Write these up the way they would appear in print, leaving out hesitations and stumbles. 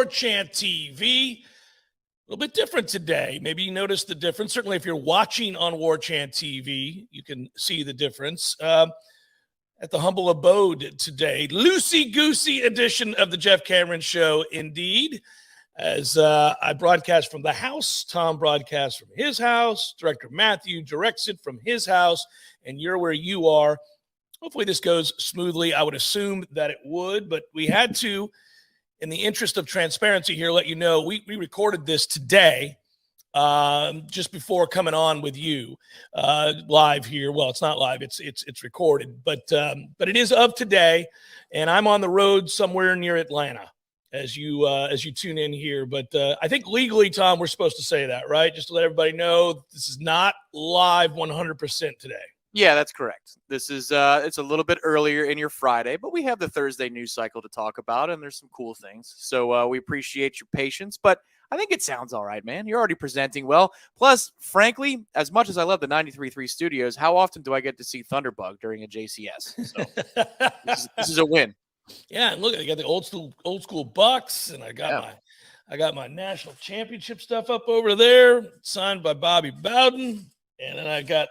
Warchant TV. A little bit different today. Maybe you noticed the difference. Certainly, if you're watching on Warchant TV, you can see the difference. At the humble abode today, loosey-goosey edition of the Jeff Cameron Show, indeed. As I broadcast from the house, Tom broadcasts from his house, Director Matthew directs it from his house, and you're where you are. Hopefully this goes smoothly. I would assume that it would, but we had to, in the interest of transparency here, let you know we recorded this today, just before coming on with you live here. Well, it's not live; it's recorded, but it is of today, and I'm on the road somewhere near Atlanta as you tune in here. But I think legally, Tom, we're supposed to say that, right? Just to let everybody know this is not live 100% today. Yeah, that's correct. This is it's a little bit earlier in your Friday, but we have the Thursday news cycle to talk about, and there's some cool things. So we appreciate your patience, but I think it sounds all right, man. You're already presenting well. Plus, frankly, as much as I love the 93.3 studios, how often do I get to see Thunderbug during a JCS? So this is a win. Yeah, and look, I got the old school Bucks, and I got my national championship stuff up over there, signed by Bobby Bowden, and then I got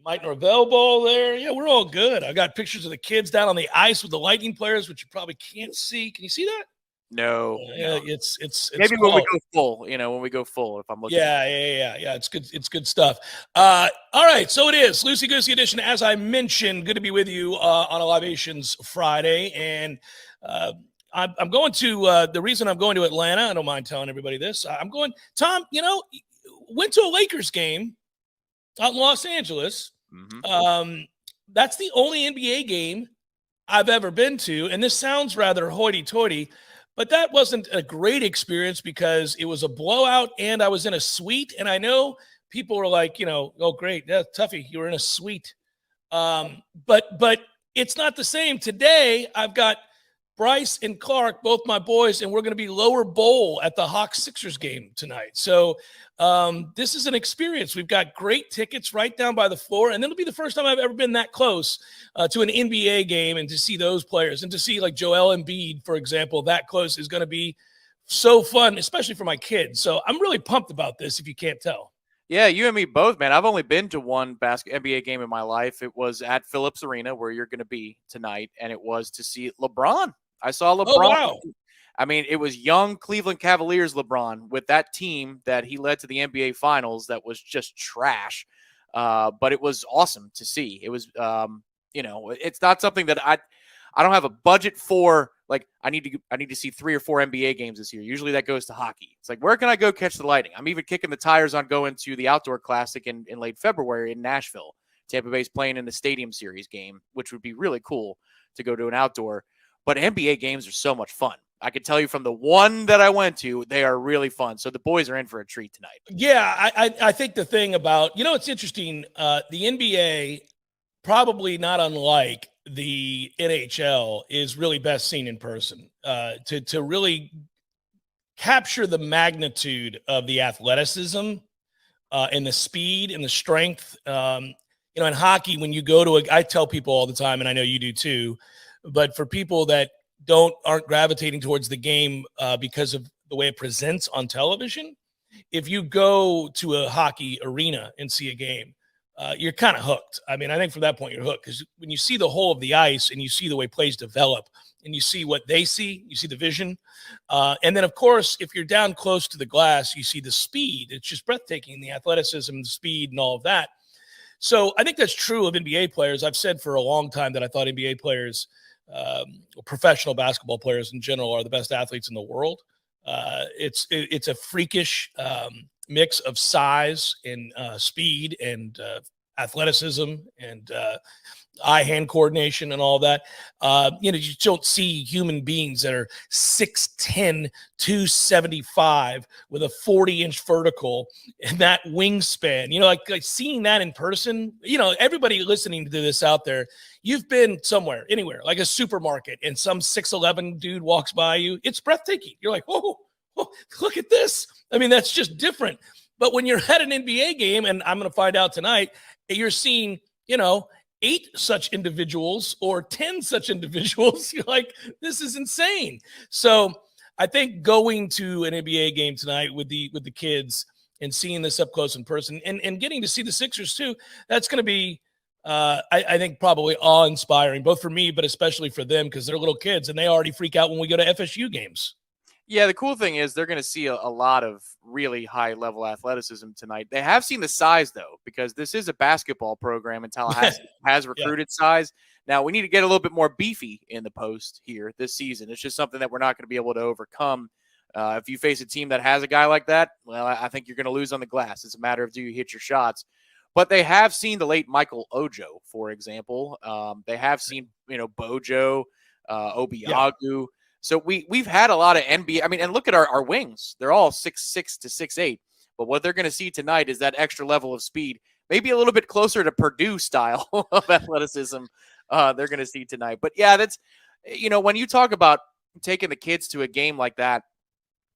Mike Norvell ball there. Yeah, we're all good. I got pictures of the kids down on the ice with the Lightning players, which you probably can't see. Can you see that? No. Yeah, it's maybe cool. When we go full, when we go full, if I'm looking. Yeah. It's good. It's good stuff. All right. So it is Loosey Goosey edition. As I mentioned, good to be with you on a Libations Friday. And I'm going to, the reason I'm going to Atlanta, I don't mind telling everybody this. I'm going, Tom, went to a Lakers game out in Los Angeles. Mm-hmm. That's the only NBA game I've ever been to. And this sounds rather hoity-toity, but that wasn't a great experience because it was a blowout and I was in a suite. And I know people were like, oh, great. Yeah, Tuffy, you were in a suite. But it's not the same. Today, I've got Bryce and Clark, both my boys, and we're going to be lower bowl at the Hawks-Sixers game tonight. So this is an experience. We've got great tickets right down by the floor, and it'll be the first time I've ever been that close to an NBA game and to see those players and to see like Joel Embiid, for example, that close is going to be so fun, especially for my kids. So I'm really pumped about this, if you can't tell. Yeah, you and me both, man. I've only been to one NBA game in my life. It was at Phillips Arena, where you're going to be tonight, and it was to see LeBron. I saw LeBron. Oh, wow. I mean, it was young Cleveland Cavaliers LeBron with that team that he led to the NBA Finals that was just trash. But it was awesome to see. It was, it's not something that I don't have a budget for. Like, I need to see 3 or 4 NBA games this year. Usually that goes to hockey. It's like, where can I go catch the Lightning? I'm even kicking the tires on going to the Outdoor Classic in late February in Nashville. Tampa Bay's playing in the Stadium Series game, which would be really cool to go to an outdoor. But NBA games are so much fun. I can tell you from the one that I went to, they are really fun. So the boys are in for a treat tonight. Yeah, I think the thing about, it's interesting, the NBA, probably not unlike the NHL, is really best seen in person. To really capture the magnitude of the athleticism and the speed and the strength. In hockey, when you go to I tell people all the time, and I know you do too, but for people that aren't gravitating towards the game because of the way it presents on television, if you go to a hockey arena and see a game, you're kind of hooked. I mean, I think from that point you're hooked, because when you see the whole of the ice and you see the way plays develop and you see what they see, you see the vision. And then, of course, if you're down close to the glass, you see the speed. It's just breathtaking, the athleticism, the speed, and all of that. So I think that's true of NBA players. I've said for a long time that I thought NBA players, professional basketball players in general, are the best athletes in the world. It's a freakish mix of size and speed and athleticism and eye-hand coordination and all that. You don't see human beings that are 6'10", 275 with a 40-inch vertical and that wingspan. Like seeing that in person, everybody listening to this out there, you've been somewhere, anywhere, like a supermarket, and some 6'11" dude walks by you. It's breathtaking. You're like, whoa, look at this. I mean, that's just different. But when you're at an NBA game, and I'm going to find out tonight, you're seeing, 8 such individuals or 10 such individuals. You're like, this is insane. So I think going to an NBA game tonight with the kids and seeing this up close in person and getting to see the Sixers too, that's going to be, I think, probably awe-inspiring, both for me, but especially for them because they're little kids and they already freak out when we go to FSU games. Yeah, the cool thing is they're going to see a lot of really high-level athleticism tonight. They have seen the size, though, because this is a basketball program, and Tallahassee has recruited size. Now, we need to get a little bit more beefy in the post here this season. It's just something that we're not going to be able to overcome. If you face a team that has a guy like that, well, I think you're going to lose on the glass. It's a matter of do you hit your shots. But they have seen the late Michael Ojo, for example. They have seen, Bojo, Obiagu. Yeah. So we've had a lot of NBA. I mean, and look at our wings. They're all 6'6" to 6'8". But what they're going to see tonight is that extra level of speed, maybe a little bit closer to Purdue style of athleticism they're going to see tonight. But, yeah, that's, when you talk about taking the kids to a game like that,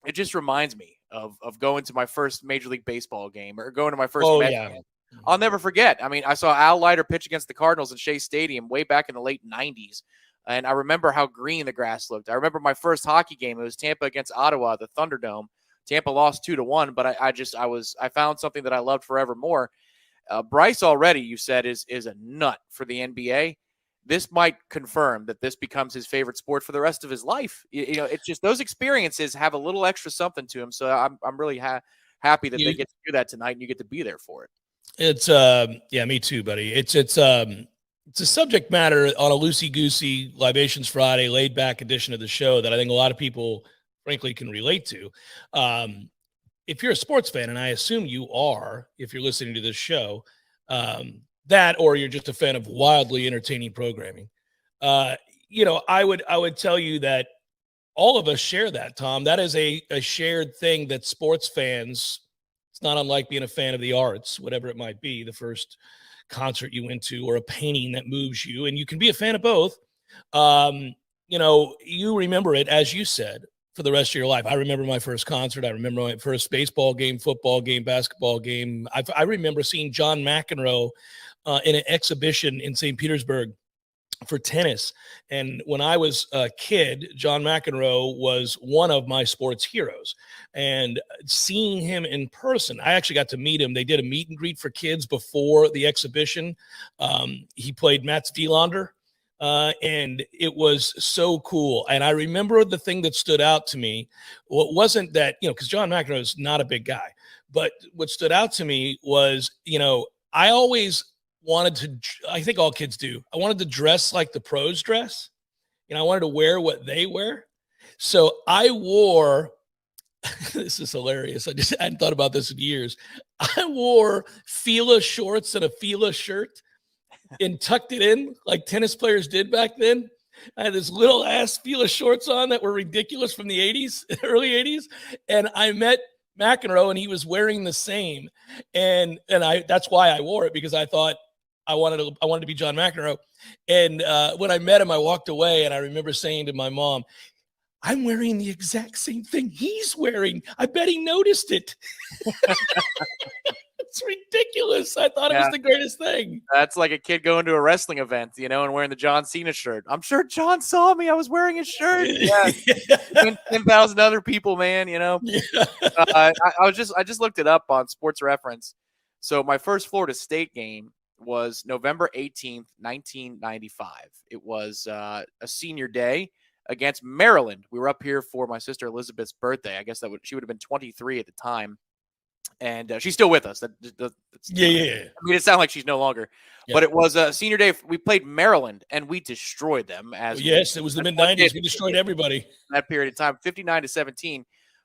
it just reminds me of going to my first Major League Baseball game or going to my first Mets game. I'll never forget. I mean, I saw Al Leiter pitch against the Cardinals in Shea Stadium way back in the late 90s. And I remember how green the grass looked. I remember my first hockey game. It was Tampa against Ottawa at the Thunderdome. Tampa lost 2-1, but I found something that I loved forevermore. Bryce already, you said, is a nut for the NBA. This might confirm that this becomes his favorite sport for the rest of his life. It's just those experiences have a little extra something to him. So I'm really happy that they get to do that tonight and you get to be there for it. It's me too, buddy. It's a subject matter on a loosey-goosey Libations Friday laid-back edition of the show that I think a lot of people, frankly, can relate to. If you're a sports fan, and I assume you are, if you're listening to this show, that or you're just a fan of wildly entertaining programming, I would tell you that all of us share that, Tom. That is a shared thing that sports fans. It's not unlike being a fan of the arts, whatever it might be, the first concert you went to or a painting that moves you, and you can be a fan of both. You remember it, as you said, for the rest of your life. I remember my first concert. I remember my first baseball game, football game, basketball game. I remember seeing John McEnroe in an exhibition in St. Petersburg for tennis. And when I was a kid, John McEnroe was one of my sports heroes. And seeing him in person, I actually got to meet him. They did a meet and greet for kids before the exhibition. He played Mats Wilander, and it was so cool. And I remember the thing that stood out to me. Well, it wasn't that, because John McEnroe is not a big guy, but what stood out to me was, I always wanted to, I think all kids do. I wanted to dress like the pros dress. I wanted to wear what they wear. So I wore, this is hilarious. I hadn't thought about this in years. I wore Fila shorts and a Fila shirt and tucked it in like tennis players did back then. I had this little ass Fila shorts on that were ridiculous from the 80s, early 80s. And I met McEnroe and he was wearing the same. And that's why I wore it, because I thought, I wanted to be John McEnroe. And when I met him, I walked away and I remember saying to my mom, I'm wearing the exact same thing he's wearing. I bet he noticed it. It's ridiculous. I thought it was the greatest thing. That's like a kid going to a wrestling event, and wearing the John Cena shirt. I'm sure John saw me. I was wearing his shirt. Yeah. 10,000 other people, man, Yeah. I just looked it up on Sports Reference. So my first Florida State game was November 18th, 1995. It was a senior day against Maryland. We were up here for my sister Elizabeth's birthday. I guess she would have been 23 at the time. And she's still with us. Yeah. I mean, it sounds like she's no longer. Yeah. But it was a senior day. We played Maryland, and we destroyed them. It was the mid-'90s. We destroyed everybody. That period of time, 59-17.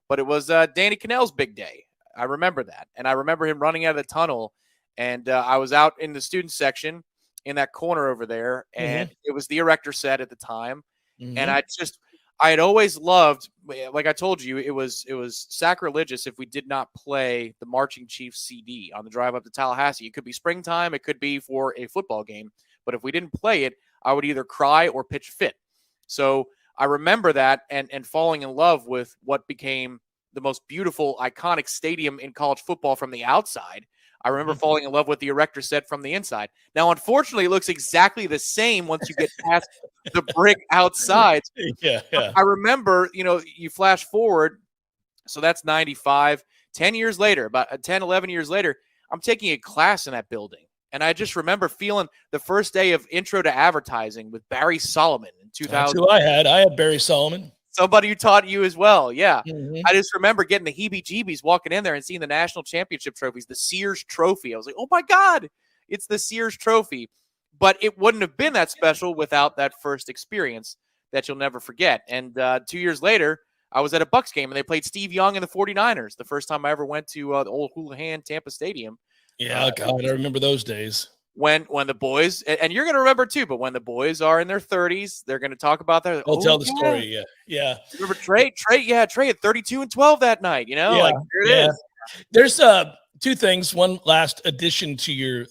But it was Danny Cannell's big day. I remember that. And I remember him running out of the tunnel. And I was out in the student section in that corner over there, and it was the Erector set at the time. And I had always loved, like I told you, it was sacrilegious if we did not play the Marching Chiefs CD on the drive up to Tallahassee. It could be springtime, it could be for a football game, but if we didn't play it, I would either cry or pitch fit. So I remember that and falling in love with what became the most beautiful, iconic stadium in college football from the outside. I remember falling in love with the erector set from the inside. Now, unfortunately, it looks exactly the same once you get past the brick outside. Yeah. I remember, you flash forward, so that's 95. 10 years later, about 10, 11 years later, I'm taking a class in that building. And I just remember feeling the first day of Intro to Advertising with Barry Solomon in 2000. That's who I had. I had Barry Solomon. Somebody who taught you as well. Yeah. Mm-hmm. I just remember getting the heebie-jeebies walking in there and seeing the national championship trophies, the Sears Trophy. I was like, oh, my God, it's the Sears Trophy. But it wouldn't have been that special without that first experience that you'll never forget. And 2 years later, I was at a Bucs game, and they played Steve Young and the 49ers, the first time I ever went to the old Houlihan Tampa Stadium. Yeah, God, I remember those days. When the boys, and you're going to remember too, but when the boys are in their 30s, they're going to talk about that. They'll tell the story. Yeah. Remember Trey had 32-12 that night. Like there it is. There's two things. One last addition to your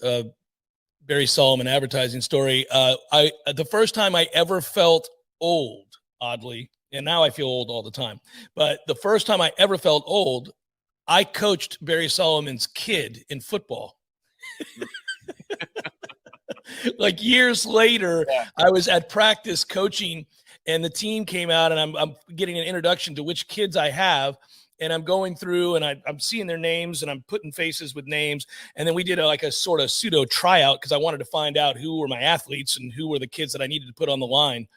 Barry Solomon advertising story. The first time I ever felt old, oddly, and now I feel old all the time, but the first time I ever felt old, I coached Barry Solomon's kid in football. Like years later, I was at practice coaching, and the team came out, and I'm getting an introduction to which kids I have, and I'm going through, and I'm seeing their names, and I'm putting faces with names, and then we did a sort of pseudo tryout because I wanted to find out who were my athletes and who were the kids that I needed to put on the line.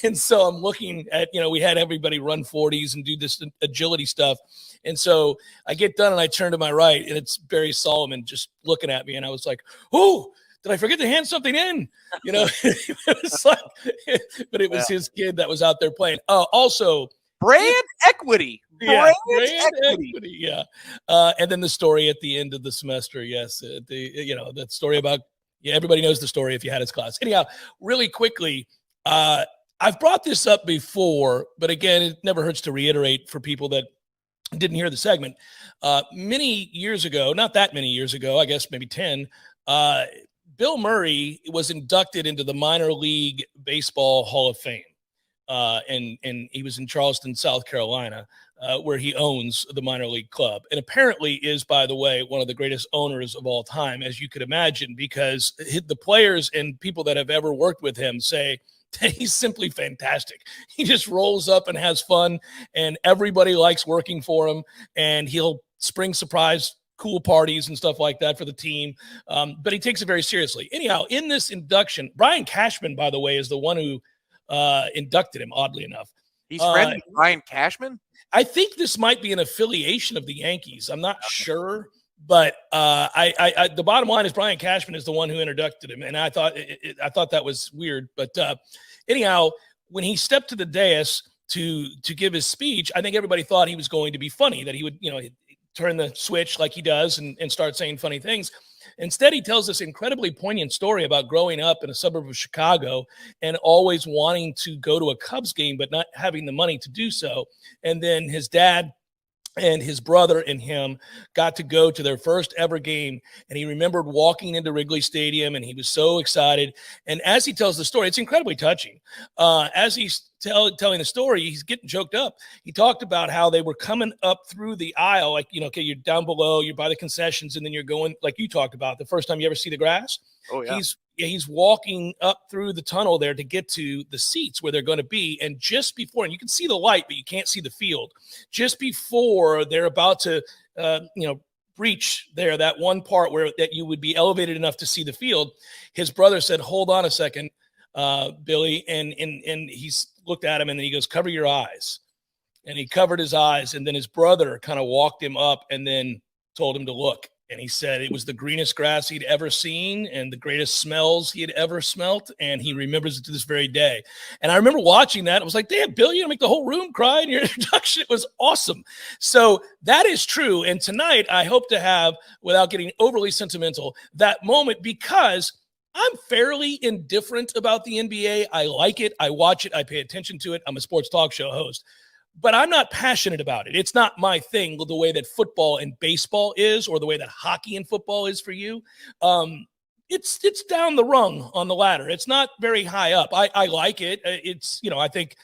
And so I'm looking at, we had everybody run 40s and do this agility stuff. And so I get done and I turn to my right, and it's Barry Solomon just looking at me. And I was like, oh, did I forget to hand something in? It was like, but it was his kid that was out there playing. Also, brand equity. Brand equity. Yeah. And then the story at the end of the semester. Yes. That story about, everybody knows the story if you had his class. Anyhow, really quickly, I've brought this up before, but again, it never hurts to reiterate for people that didn't hear the segment. Many years ago, not that many years ago, I guess maybe 10, Bill Murray was inducted into the minor league baseball Hall of Fame. And he was in Charleston, South Carolina, where he owns the minor league club. And apparently is, by the way, one of the greatest owners of all time, as you could imagine, because the players and people that have ever worked with him say he's simply fantastic. He just rolls up and has fun, and everybody likes working for him, and he'll spring surprise cool parties and stuff like that for the team. But he takes it very seriously. Anyhow, in this induction, Brian Cashman, by the way, is the one who inducted him, oddly enough. He's friends with Brian Cashman? I think this might be an affiliation of the Yankees. I'm not sure. But I the bottom line is Brian Cashman is the one who inducted him. And I thought that was weird. But anyhow, when he stepped to the dais to give his speech, I think everybody thought he was going to be funny, that he would, turn the switch like he does and start saying funny things. Instead, he tells this incredibly poignant story about growing up in a suburb of Chicago and always wanting to go to a Cubs game, but not having the money to do so. And then his dad and his brother and him got to go to their first ever game. And he remembered walking into Wrigley Stadium, and he was so excited. And as he tells the story, it's incredibly touching. As he's telling the story, he's getting choked up. He talked about how they were coming up through the aisle, like, okay, you're down below, you're by the concessions, and then you're going, like you talked about, the first time you ever see the grass. Oh, yeah. He's walking up through the tunnel there to get to the seats where they're going to be. And just before, and you can see the light, but you can't see the field. Just before they're about to, reach there, that one part where that you would be elevated enough to see the field, his brother said, hold on a second, Billy. And he's looked at him, and then he goes, cover your eyes. And he covered his eyes. And then his brother kind of walked him up and then told him to look. And he said it was the greenest grass he'd ever seen and the greatest smells he had ever smelt. And he remembers it to this very day. And I remember watching that. I was like, damn, Bill, you're going to make the whole room cry in your introduction. It was awesome. So that is true. And tonight I hope to have, without getting overly sentimental, that moment, because I'm fairly indifferent about the NBA. I like it. I watch it. I pay attention to it. I'm a sports talk show host. But I'm not passionate about it. It's not my thing the way that football and baseball is, or the way that hockey and football is for you. It's down the rung on the ladder. It's not very high up. I like it. It's, I think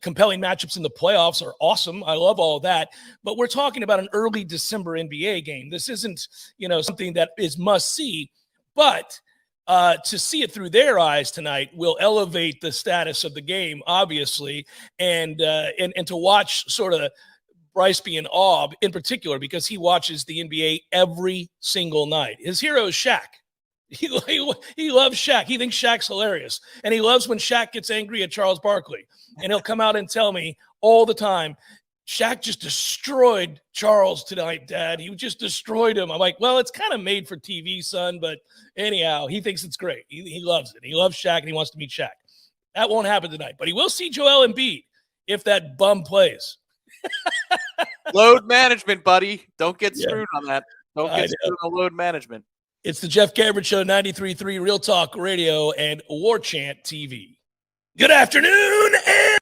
compelling matchups in the playoffs are awesome. I love all of that. But we're talking about an early December NBA game. This isn't, something that is must see. But to see it through their eyes tonight will elevate the status of the game, obviously, and to watch sort of Bryce be in awe, in particular, because he watches the NBA every single night. His hero is Shaq. He loves Shaq. He thinks Shaq's hilarious. And he loves when Shaq gets angry at Charles Barkley. And he'll come out and tell me all the time, Shaq just destroyed Charles tonight, Dad. He just destroyed him. I'm like, well, it's kind of made for TV, son. But anyhow, he thinks it's great. He loves it. He loves Shaq, and he wants to meet Shaq. That won't happen tonight. But he will see Joel Embiid if that bum plays. Load management, buddy. Don't get screwed on that. Don't get screwed on load management. It's the Jeff Cameron Show, 93.3 Real Talk Radio and Warchant TV. Good afternoon, and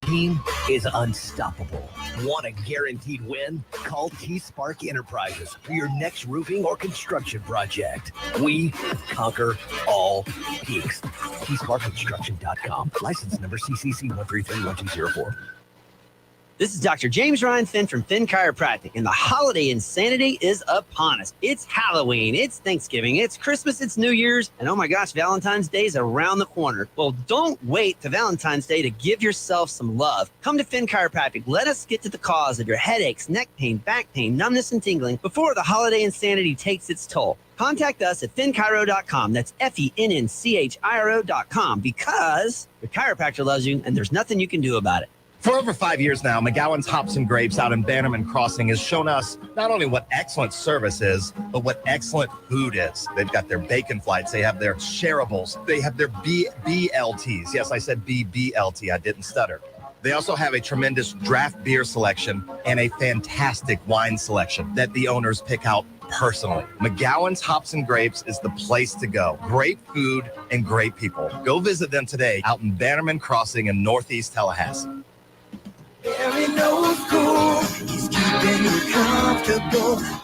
team is unstoppable. Want a guaranteed win? Call T-Spark Enterprises for your next roofing or construction project. We conquer all peaks. T-SparkConstruction.com. License number CCC 1331204. This is Dr. James Ryan Finn from Finn Chiropractic, and the holiday insanity is upon us. It's Halloween, it's Thanksgiving, it's Christmas, it's New Year's, and oh my gosh, Valentine's Day is around the corner. Well, don't wait to Valentine's Day to give yourself some love. Come to Finn Chiropractic. Let us get to the cause of your headaches, neck pain, back pain, numbness, and tingling before the holiday insanity takes its toll. Contact us at finnchiro.com. That's FENNCHIRO.com, because your chiropractor loves you, and there's nothing you can do about it. For over 5 years now, McGowan's Hops and Grapes out in Bannerman Crossing has shown us not only what excellent service is, but what excellent food is. They've got their bacon flights. They have their shareables. They have their BLTs. Yes, I said BLT. I didn't stutter. They also have a tremendous draft beer selection and a fantastic wine selection that the owners pick out personally. McGowan's Hops and Grapes is the place to go. Great food and great people. Go visit them today out in Bannerman Crossing in Northeast Tallahassee.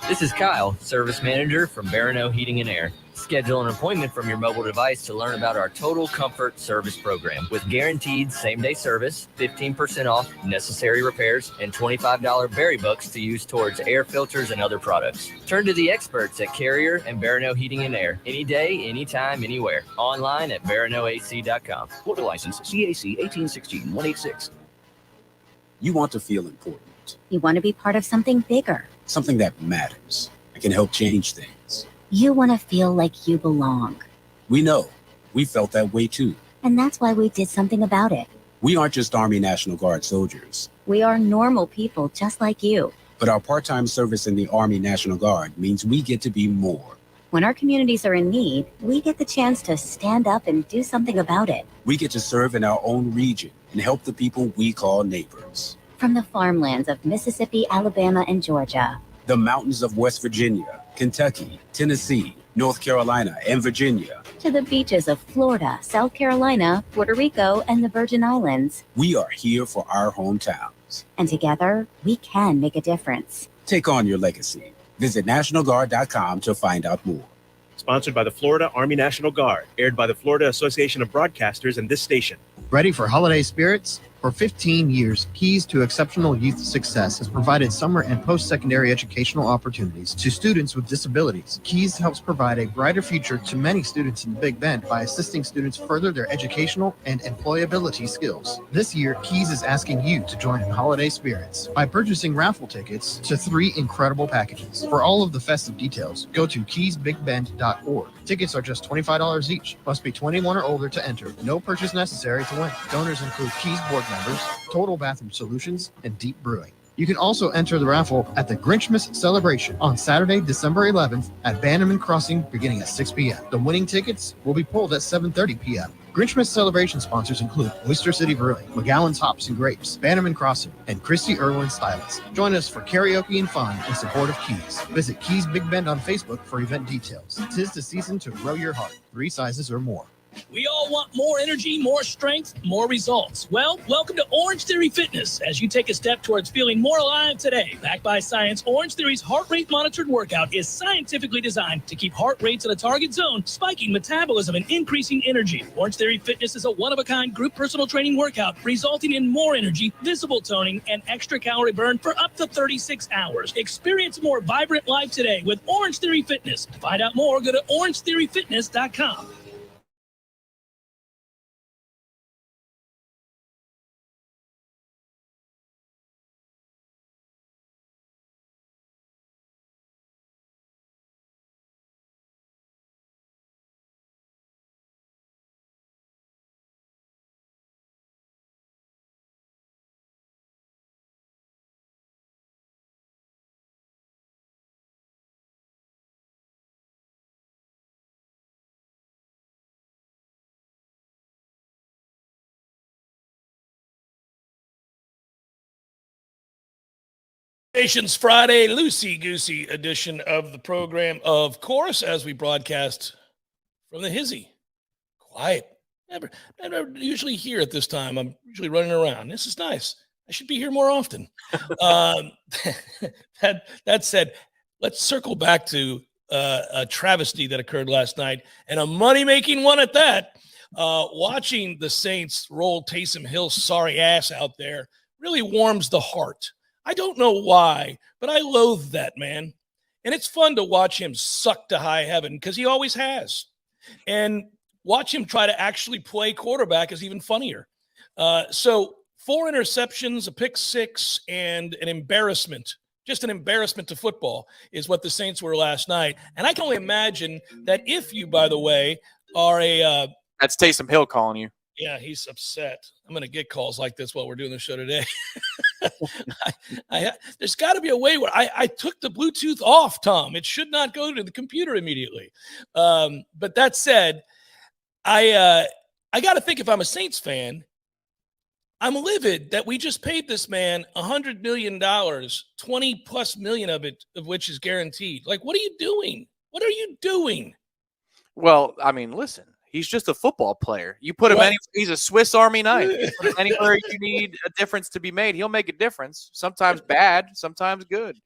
This is Kyle, Service Manager from Barano Heating and Air. Schedule an appointment from your mobile device to learn about our Total Comfort Service Program with guaranteed same-day service, 15% off necessary repairs, and $25 berry bucks to use towards air filters and other products. Turn to the experts at Carrier and Barano Heating and Air. Any day, anytime, anywhere. Online at baranoac.com. Florida license CAC 1816-186. You want to feel important. You want to be part of something bigger. Something that matters. That can help change things. You want to feel like you belong. We know. We felt that way too. And that's why we did something about it. We aren't just Army National Guard soldiers. We are normal people just like you. But our part-time service in the Army National Guard means we get to be more. When our communities are in need, we get the chance to stand up and do something about it. We get to serve in our own region and help the people we call neighbors. From the farmlands of Mississippi, Alabama, and Georgia. The mountains of West Virginia, Kentucky, Tennessee, North Carolina, and Virginia. To the beaches of Florida, South Carolina, Puerto Rico, and the Virgin Islands. We are here for our hometowns. And together, we can make a difference. Take on your legacy. Visit NationalGuard.com to find out more. Sponsored by the Florida Army National Guard. Aired by the Florida Association of Broadcasters and this station. Ready for holiday spirits? For 15 years, Keys to Exceptional Youth Success has provided summer and post-secondary educational opportunities to students with disabilities. Keys helps provide a brighter future to many students in Big Bend by assisting students further their educational and employability skills. This year, Keys is asking you to join in holiday spirits by purchasing raffle tickets to 3 incredible packages. For all of the festive details, go to keysbigbend.org. Tickets are just $25 each. Must be 21 or older to enter. No purchase necessary to win. Donors include Keys board members, Total Bathroom Solutions, and Deep Brewing. You can also enter the raffle at the Grinchmas Celebration on Saturday, December 11th at Bannerman Crossing beginning at 6 p.m. The winning tickets will be pulled at 7:30 p.m. Grinchmas Celebration sponsors include Oyster City Brewing, McGowan's Hops and Grapes, Bannerman Crossing, and Christy Irwin Stylists. Join us for karaoke and fun in support of Keys. Visit Keys Big Bend on Facebook for event details. 'Tis the season to grow your heart. 3 sizes or more. We all want more energy, more strength, more results. Well, welcome to Orange Theory Fitness as you take a step towards feeling more alive today. Backed by science, Orange Theory's heart rate monitored workout is scientifically designed to keep heart rates in a target zone, spiking metabolism and increasing energy. Orange Theory Fitness is a one-of-a-kind group personal training workout resulting in more energy, visible toning, and extra calorie burn for up to 36 hours. Experience a more vibrant life today with Orange Theory Fitness. To find out more, go to orangetheoryfitness.com. Nations Friday, loosey-goosey edition of the program, of course, as we broadcast from the Hizzy. Quiet. Never usually here at this time. I'm usually running around. This is nice. I should be here more often. That said, let's circle back to a travesty that occurred last night, and a money-making one at that. Watching the Saints roll Taysom Hill's sorry ass out there really warms the heart. I don't know why, but I loathe that man. And it's fun to watch him suck to high heaven because he always has. And watch him try to actually play quarterback is even funnier. So 4 interceptions, a pick 6, and an embarrassment. Just an embarrassment to football is what the Saints were last night. And I can only imagine that if you, by the way, are a That's Taysom Hill calling you. yeah, he's upset. I'm going to get calls like this while we're doing the show today. There's got to be a way where I took the Bluetooth off, Tom. It should not go to the computer immediately. But that said, I got to think if I'm a Saints fan, I'm livid that we just paid this man $100 million, 20+ million of which is guaranteed. Like, what are you doing? What are you doing? Well, I mean, listen. He's just a football player. You put him he's a Swiss Army knife. You put him anywhere you need a difference to be made, he'll make a difference. Sometimes bad, sometimes good.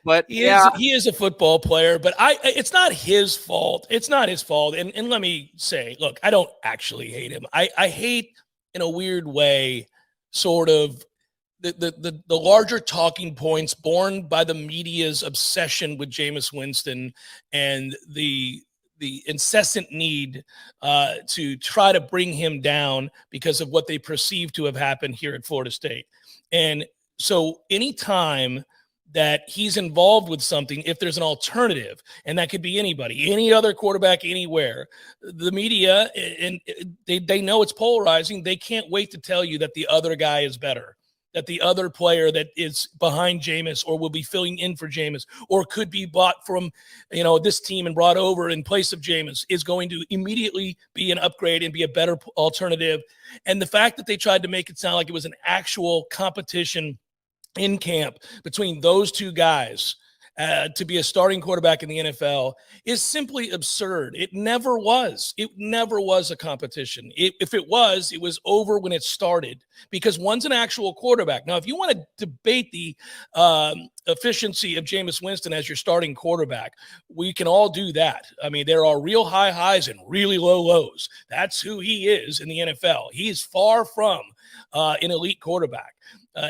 But he is a football player, but it's not his fault. It's not his fault. And let me say, look, I don't actually hate him. I hate in a weird way sort of the larger talking points born by the media's obsession with Jameis Winston and the incessant need to try to bring him down because of what they perceive to have happened here at Florida State. And so anytime that he's involved with something, if there's an alternative, and that could be anybody, any other quarterback anywhere, the media, and they know it's polarizing. They can't wait to tell you that the other guy is better, that the other player that is behind Jameis or will be filling in for Jameis or could be bought from, this team and brought over in place of Jameis is going to immediately be an upgrade and be a better alternative. And the fact that they tried to make it sound like it was an actual competition in camp between those two guys to be a starting quarterback in the NFL is simply absurd. It never was. It never was a competition. If it was over when it started because one's an actual quarterback. Now, if you want to debate the efficiency of Jameis Winston as your starting quarterback, we can all do that. I mean, there are real high highs and really low lows. That's who he is in the NFL. He is far from an elite quarterback.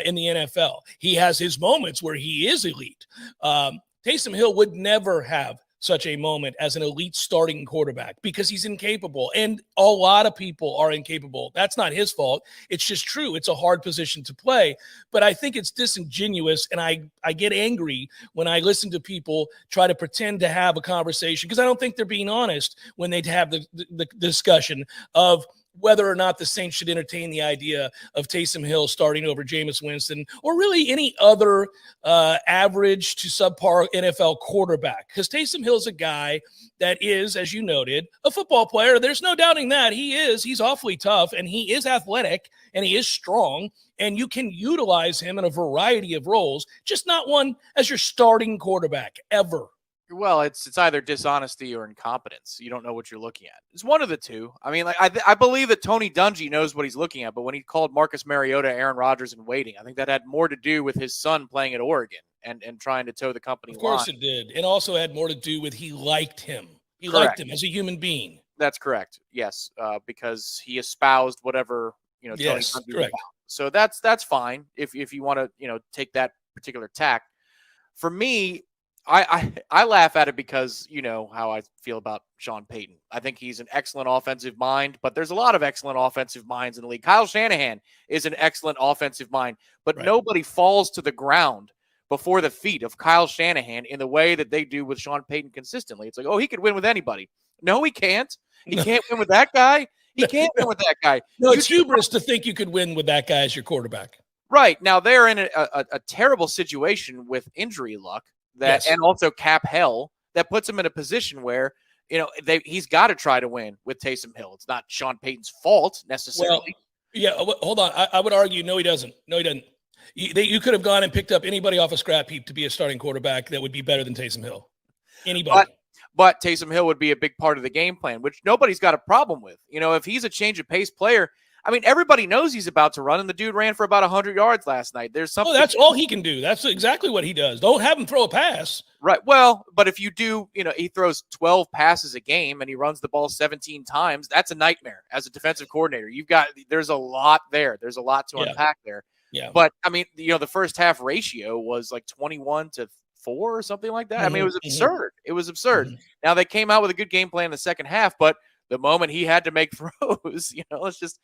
In the NFL, he has his moments where he is elite. Taysom Hill would never have such a moment as an elite starting quarterback because he's incapable, and a lot of people are incapable. That's not his fault. It's just true. It's a hard position to play, but I think it's disingenuous, and I get angry when I listen to people try to pretend to have a conversation because I don't think they're being honest when they have the discussion of whether or not the Saints should entertain the idea of Taysom Hill starting over Jameis Winston or really any other average to subpar NFL quarterback. Because Taysom Hill's a guy that is, as you noted, a football player. There's no doubting that. He's awfully tough, and he is athletic, and he is strong, and you can utilize him in a variety of roles, just not one as your starting quarterback ever. Well, it's either dishonesty or incompetence. You don't know what you're looking at. It's one of the two. I mean, like I believe that Tony Dungy knows what he's looking at, but when he called Marcus Mariota Aaron Rodgers in waiting, I think that had more to do with his son playing at Oregon and trying to toe the company line. Of course it did. It also had more to do with he liked him. He Correct. liked him as a human being. That's correct. Yes, because he espoused whatever Tony Yes, Dungy was correct. about. So that's fine if you want to take that particular tack. For me, I laugh at it because you know how I feel about Sean Payton. I think he's an excellent offensive mind, but there's a lot of excellent offensive minds in the league. Kyle Shanahan is an excellent offensive mind, but nobody falls to the ground before the feet of Kyle Shanahan in the way that they do with Sean Payton consistently. It's like, oh, he could win with anybody. No, he can't. He can't win with that guy. He can't win with that guy. No, it's hubris to think you could win with that guy as your quarterback. Right. Now, they're in a terrible situation with injury luck and also cap hell that puts him in a position where, he's got to try to win with Taysom Hill. It's not Sean Payton's fault necessarily. Hold on. I would argue, no, he doesn't. No, he doesn't. You could have gone and picked up anybody off a scrap heap to be a starting quarterback that would be better than Taysom Hill. Anybody. But Taysom Hill would be a big part of the game plan, which nobody's got a problem with. If he's a change of pace player, I mean, everybody knows he's about to run, and the dude ran for about 100 yards last night. There's something. That's all he can do. That's exactly what he does. Don't have him throw a pass. Right. Well, but if you do, he throws 12 passes a game and he runs the ball 17 times. That's a nightmare as a defensive coordinator. There's a lot there. There's a lot to unpack there. Yeah. But I mean, the first half ratio was like 21-4 or something like that. I mean, it was absurd. It was absurd. Now they came out with a good game plan in the second half, but the moment he had to make throws, it's just,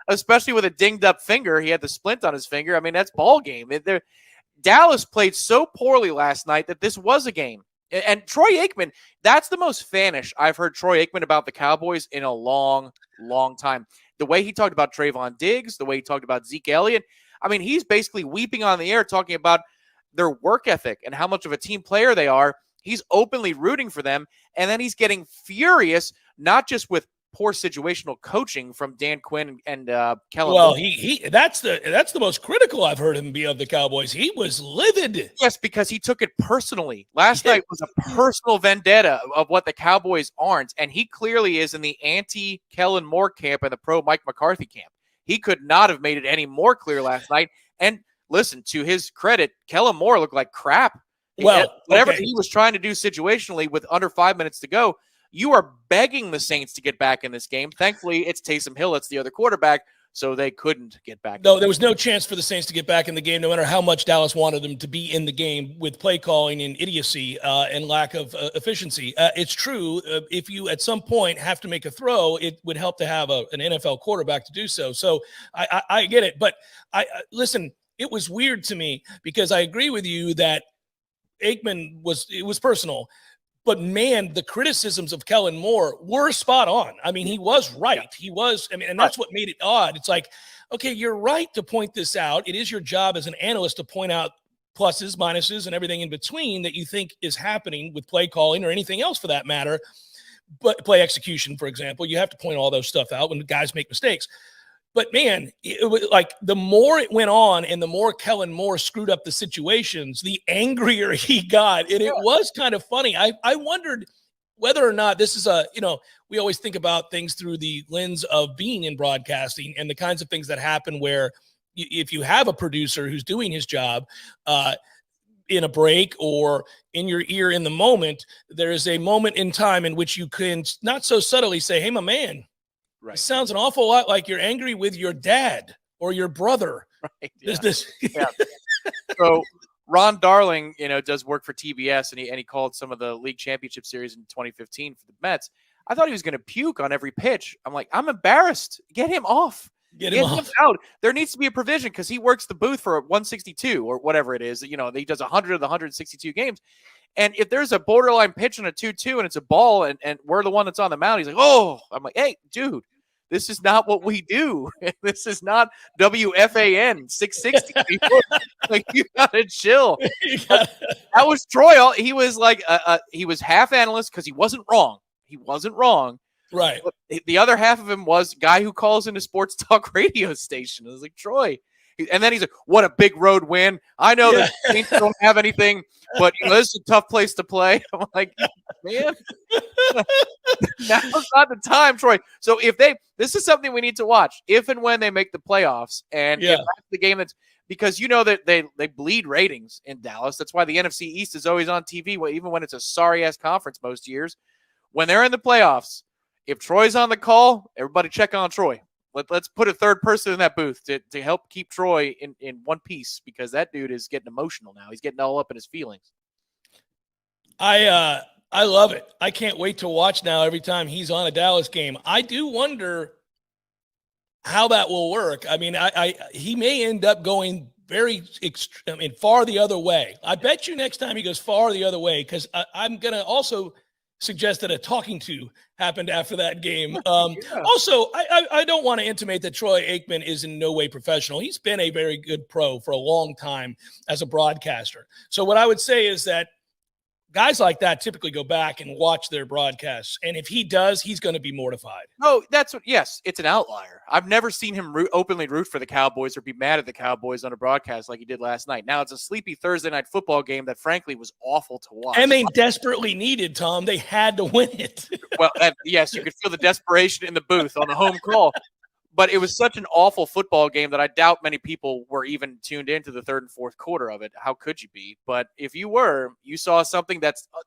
especially with a dinged up finger, he had the splint on his finger. I mean, that's ball game. Dallas played so poorly last night that this was a game. And Troy Aikman, that's the most fanish I've heard Troy Aikman about the Cowboys in a long, long time. The way he talked about Trayvon Diggs, the way he talked about Zeke Elliott. I mean, he's basically weeping on the air talking about their work ethic and how much of a team player they are. He's openly rooting for them. And then he's getting furious, not just with poor situational coaching from Dan Quinn and Kellen. Well, that's the most critical I've heard him be of the Cowboys. He was livid. Yes, because he took it personally. Last night was a personal vendetta of what the Cowboys aren't, and he clearly is in the anti-Kellen Moore camp and the pro-Mike McCarthy camp. He could not have made it any more clear last night. And listen, to his credit, Kellen Moore looked like crap. Well, whatever he was trying to do situationally with under 5 minutes to go, you are begging the Saints to get back in this game. Thankfully, it's Taysom Hill. It's the other quarterback, so they couldn't get back. No, there was no chance for the Saints to get back in the game, no matter how much Dallas wanted them to be in the game with play calling and idiocy and lack of efficiency. It's true. If you at some point have to make a throw, it would help to have an NFL quarterback to do so. So I get it. But listen, it was weird to me because I agree with you that Aikman was personal. But, man, the criticisms of Kellen Moore were spot on. I mean, he was right. He was – and that's what made it odd. It's like, okay, you're right to point this out. It is your job as an analyst to point out pluses, minuses, and everything in between that you think is happening with play calling or anything else for that matter. But play execution, for example, you have to point all those stuff out when the guys make mistakes. But, man, it was like the more it went on and the more Kellen Moore screwed up the situations, the angrier he got. And it was kind of funny. I wondered whether or not this is we always think about things through the lens of being in broadcasting and the kinds of things that happen where if you have a producer who's doing his job in a break or in your ear in the moment, there is a moment in time in which you can not so subtly say, hey, my man. Right. It sounds an awful lot like you're angry with your dad or your brother. Right. Yeah. So Ron Darling, does work for TBS, and he called some of the league championship series in 2015 for the Mets. I thought he was going to puke on every pitch. I'm like, I'm embarrassed. Get him off. Get him out. There needs to be a provision because he works the booth for 162 or whatever it is. He does 100 of the 162 games. And if there's a borderline pitch on a 2-2 and it's a ball and we're the one that's on the mound, he's like, oh, I'm like, hey, dude, this is not what we do. This is not WFAN 660. Like, you got to chill. That was Troy. He was like, he was half analyst because he wasn't wrong. He wasn't wrong. Right. But the other half of him was guy who calls into sports talk radio station. I was like, Troy, And then he's like, what a big road win. I know the Saints don't have anything, but this is a tough place to play. I'm like, man, now's not the time, Troy. So this is something we need to watch if and when they make the playoffs. And if that's the game because that they bleed ratings in Dallas. That's why the NFC East is always on TV, even when it's a sorry-ass conference most years. When they're in the playoffs, if Troy's on the call, everybody check on Troy. Let's put a third person in that booth to help keep Troy in one piece, because that dude is getting emotional now. He's getting all up in his feelings. I love it. I can't wait to watch now every time he's on a Dallas game. I do wonder how that will work. I mean, he may end up going far the other way. I bet you next time he goes far the other way, because I'm going to also suggest that a talking to happened after that game. Also, I don't want to intimate that Troy Aikman is in no way professional. He's been a very good pro for a long time as a broadcaster. So what I would say is that guys like that typically go back and watch their broadcasts. And if he does, he's going to be mortified. Oh, yes, it's an outlier. I've never seen him openly root for the Cowboys or be mad at the Cowboys on a broadcast like he did last night. Now, it's a sleepy Thursday night football game that, frankly, was awful to watch. And they desperately needed, Tom. They had to win it. Well, yes, you could feel the desperation in the booth on the home call. But it was such an awful football game that I doubt many people were even tuned into the third and fourth quarter of it. How could you be? But if you were, you saw something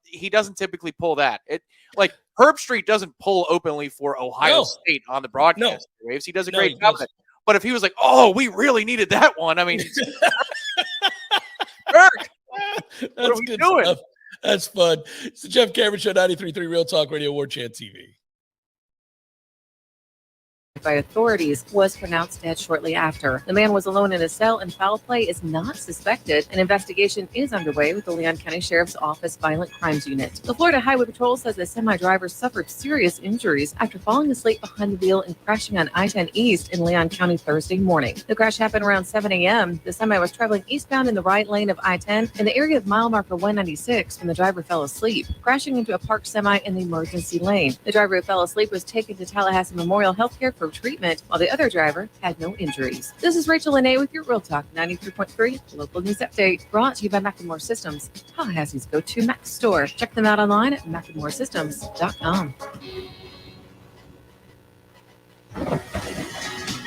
he doesn't typically pull that. Like Herb Street doesn't pull openly for Ohio State on the broadcast waves. He does a great job of it. But if he was like, "Oh, we really needed that one," I mean, Kirk, what are we doing? Stuff. That's fun. It's the Jeff Cameron Show, 93.3 Real Talk Radio, Warchant TV. By authorities was pronounced dead shortly after. The man was alone in a cell, and foul play is not suspected. An investigation is underway with the Leon County Sheriff's Office Violent Crimes Unit. The Florida Highway Patrol says the semi-driver suffered serious injuries after falling asleep behind the wheel and crashing on I-10 East in Leon County Thursday morning. The crash happened around 7 a.m. The semi was traveling eastbound in the right lane of I-10 in the area of mile marker 196 when the driver fell asleep, crashing into a parked semi in the emergency lane. The driver who fell asleep was taken to Tallahassee Memorial Healthcare for treatment, while the other driver had no injuries. This is Rachel Lene with your Real Talk 93.3 local news update, brought to you by McLemore Systems, Tallahassee's go-to Mac store. Check them out online at McLemoreSystems.com.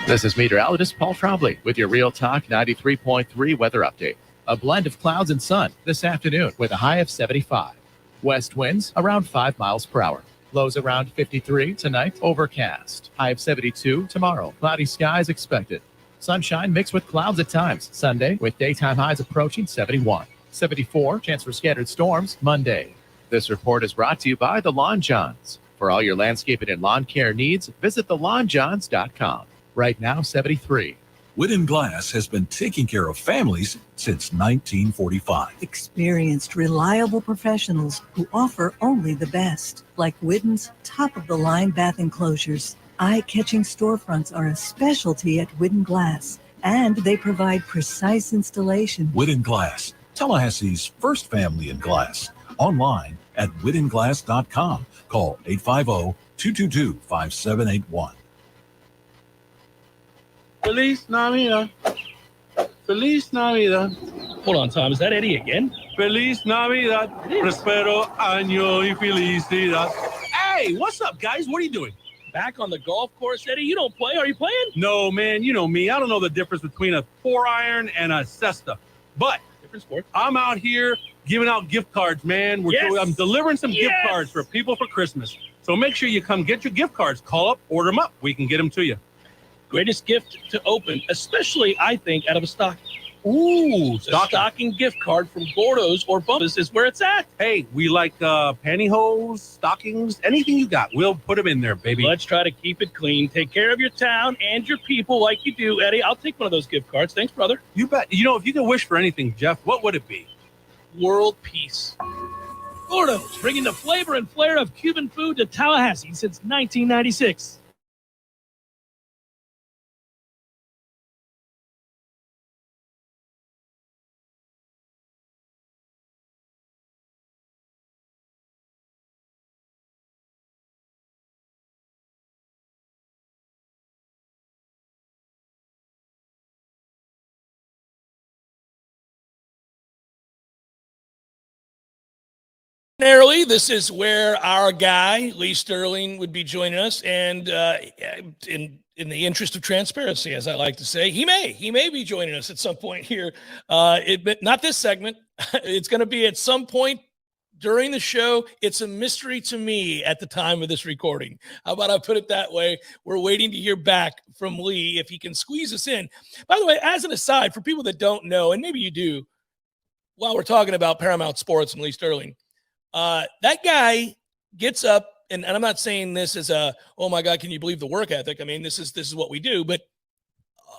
This is meteorologist Paul Trombley with your Real Talk 93.3 weather update. A blend of clouds and sun this afternoon with a high of 75. West winds around 5 miles per hour. Lows around 53 tonight, overcast. High of 72 tomorrow. Cloudy skies expected. Sunshine mixed with clouds at times. Sunday with daytime highs approaching 71. 74, chance for scattered storms Monday. This report is brought to you by the Lawn Johns. For all your landscaping and lawn care needs, visit thelawnjohns.com. Right now, 73. Wooden Glass has been taking care of families since 1945. Experienced, reliable professionals who offer only the best, like Wooden's top-of-the-line bath enclosures. Eye-catching storefronts are a specialty at Wooden Glass, and they provide precise installation. Wooden Glass, Tallahassee's first family in glass. Online at woodenglass.com. Call 850-222-5781. Feliz Navidad. Feliz Navidad. Hold on, Tom. Is that Eddie again? Feliz Navidad. Prospero año y felicidad. Hey, what's up, guys? What are you doing? Back on the golf course, Eddie? You don't play? Are you playing? No, man. You know me. I don't know the difference between a 4-iron and a cesta. But different sport. I'm out here giving out gift cards, man. I'm delivering some gift cards for people for Christmas. So make sure you come get your gift cards. Call up, order them up. We can get them to you. Greatest gift to open, especially, I think, out of a stocking. Ooh, stocking gift card from Gordo's or Bumpus is where it's at. Hey, we like pantyhose, stockings, anything you got. We'll put them in there, baby. Let's try to keep it clean. Take care of your town and your people like you do, Eddie. I'll take one of those gift cards. Thanks, brother. You bet. You know, if you could wish for anything, Jeff, what would it be? World peace. Gordo's, bringing the flavor and flair of Cuban food to Tallahassee since 1996. Ordinarily, this is where our guy, Lee Sterling, would be joining us. And in the interest of transparency, as I like to say, he may be joining us at some point here. But not this segment. It's going to be at some point during the show. It's a mystery to me at the time of this recording. How about I put it that way? We're waiting to hear back from Lee if he can squeeze us in. By the way, as an aside, for people that don't know, and maybe you do, while we're talking about Paramount Sports and Lee Sterling, that guy gets up, and I'm not saying this as a, oh my God, can you believe the work ethic? I mean, this is what we do. But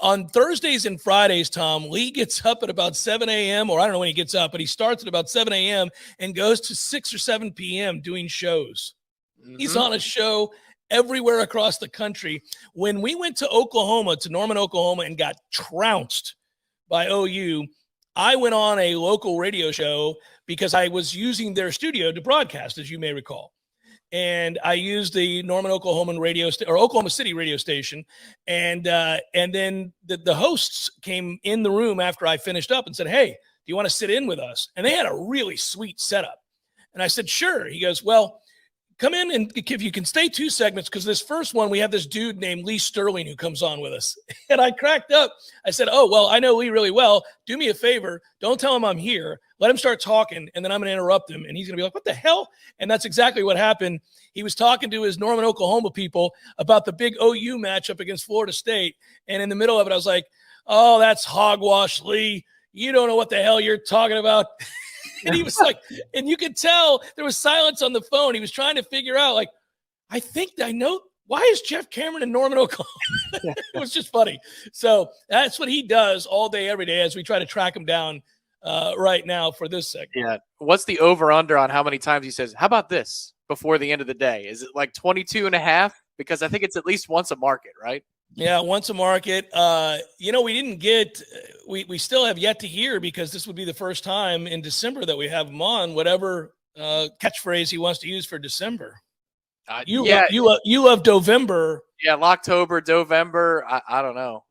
on Thursdays and Fridays, Tom, Lee gets up at about 7 a.m., or I don't know when he gets up, but he starts at about 7 a.m. and goes to 6 or 7 p.m. doing shows. Mm-hmm. He's on a show everywhere across the country. When we went to Oklahoma, to Norman, Oklahoma, and got trounced by OU, I went on a local radio show because I was using their studio to broadcast, as you may recall. And I used the Norman, Oklahoma or Oklahoma City radio station. And then the hosts came in the room after I finished up and said, hey, do you want to sit in with us? And they had a really sweet setup. And I said, sure. He goes, well, come in, and if you can stay 2 segments, because this first one, we have this dude named Lee Sterling who comes on with us. And I cracked up. I said, oh, well, I know Lee really well. Do me a favor. Don't tell him I'm here. Let him start talking, and then I'm going to interrupt him. And he's going to be like, what the hell? And that's exactly what happened. He was talking to his Norman, Oklahoma people about the big OU matchup against Florida State. And in the middle of it, I was like, oh, that's hogwash, Lee. You don't know what the hell you're talking about. And he was like, and you could tell there was silence on the phone. He was trying to figure out, like, I think I know, why is Jeff Cameron in Norman, Oklahoma? It was just funny. So that's what he does all day, every day, as we try to track him down right now for this segment. Yeah. What's the over-under on how many times he says, how about this before the end of the day? Is it like 22 and a half? Because I think it's at least once a market, right? Yeah, once a market. We didn't get – we still have yet to hear, because this would be the first time in December that we have him on, whatever catchphrase he wants to use for December. You love Dovember. Yeah, Locktober, Dovember. I don't know.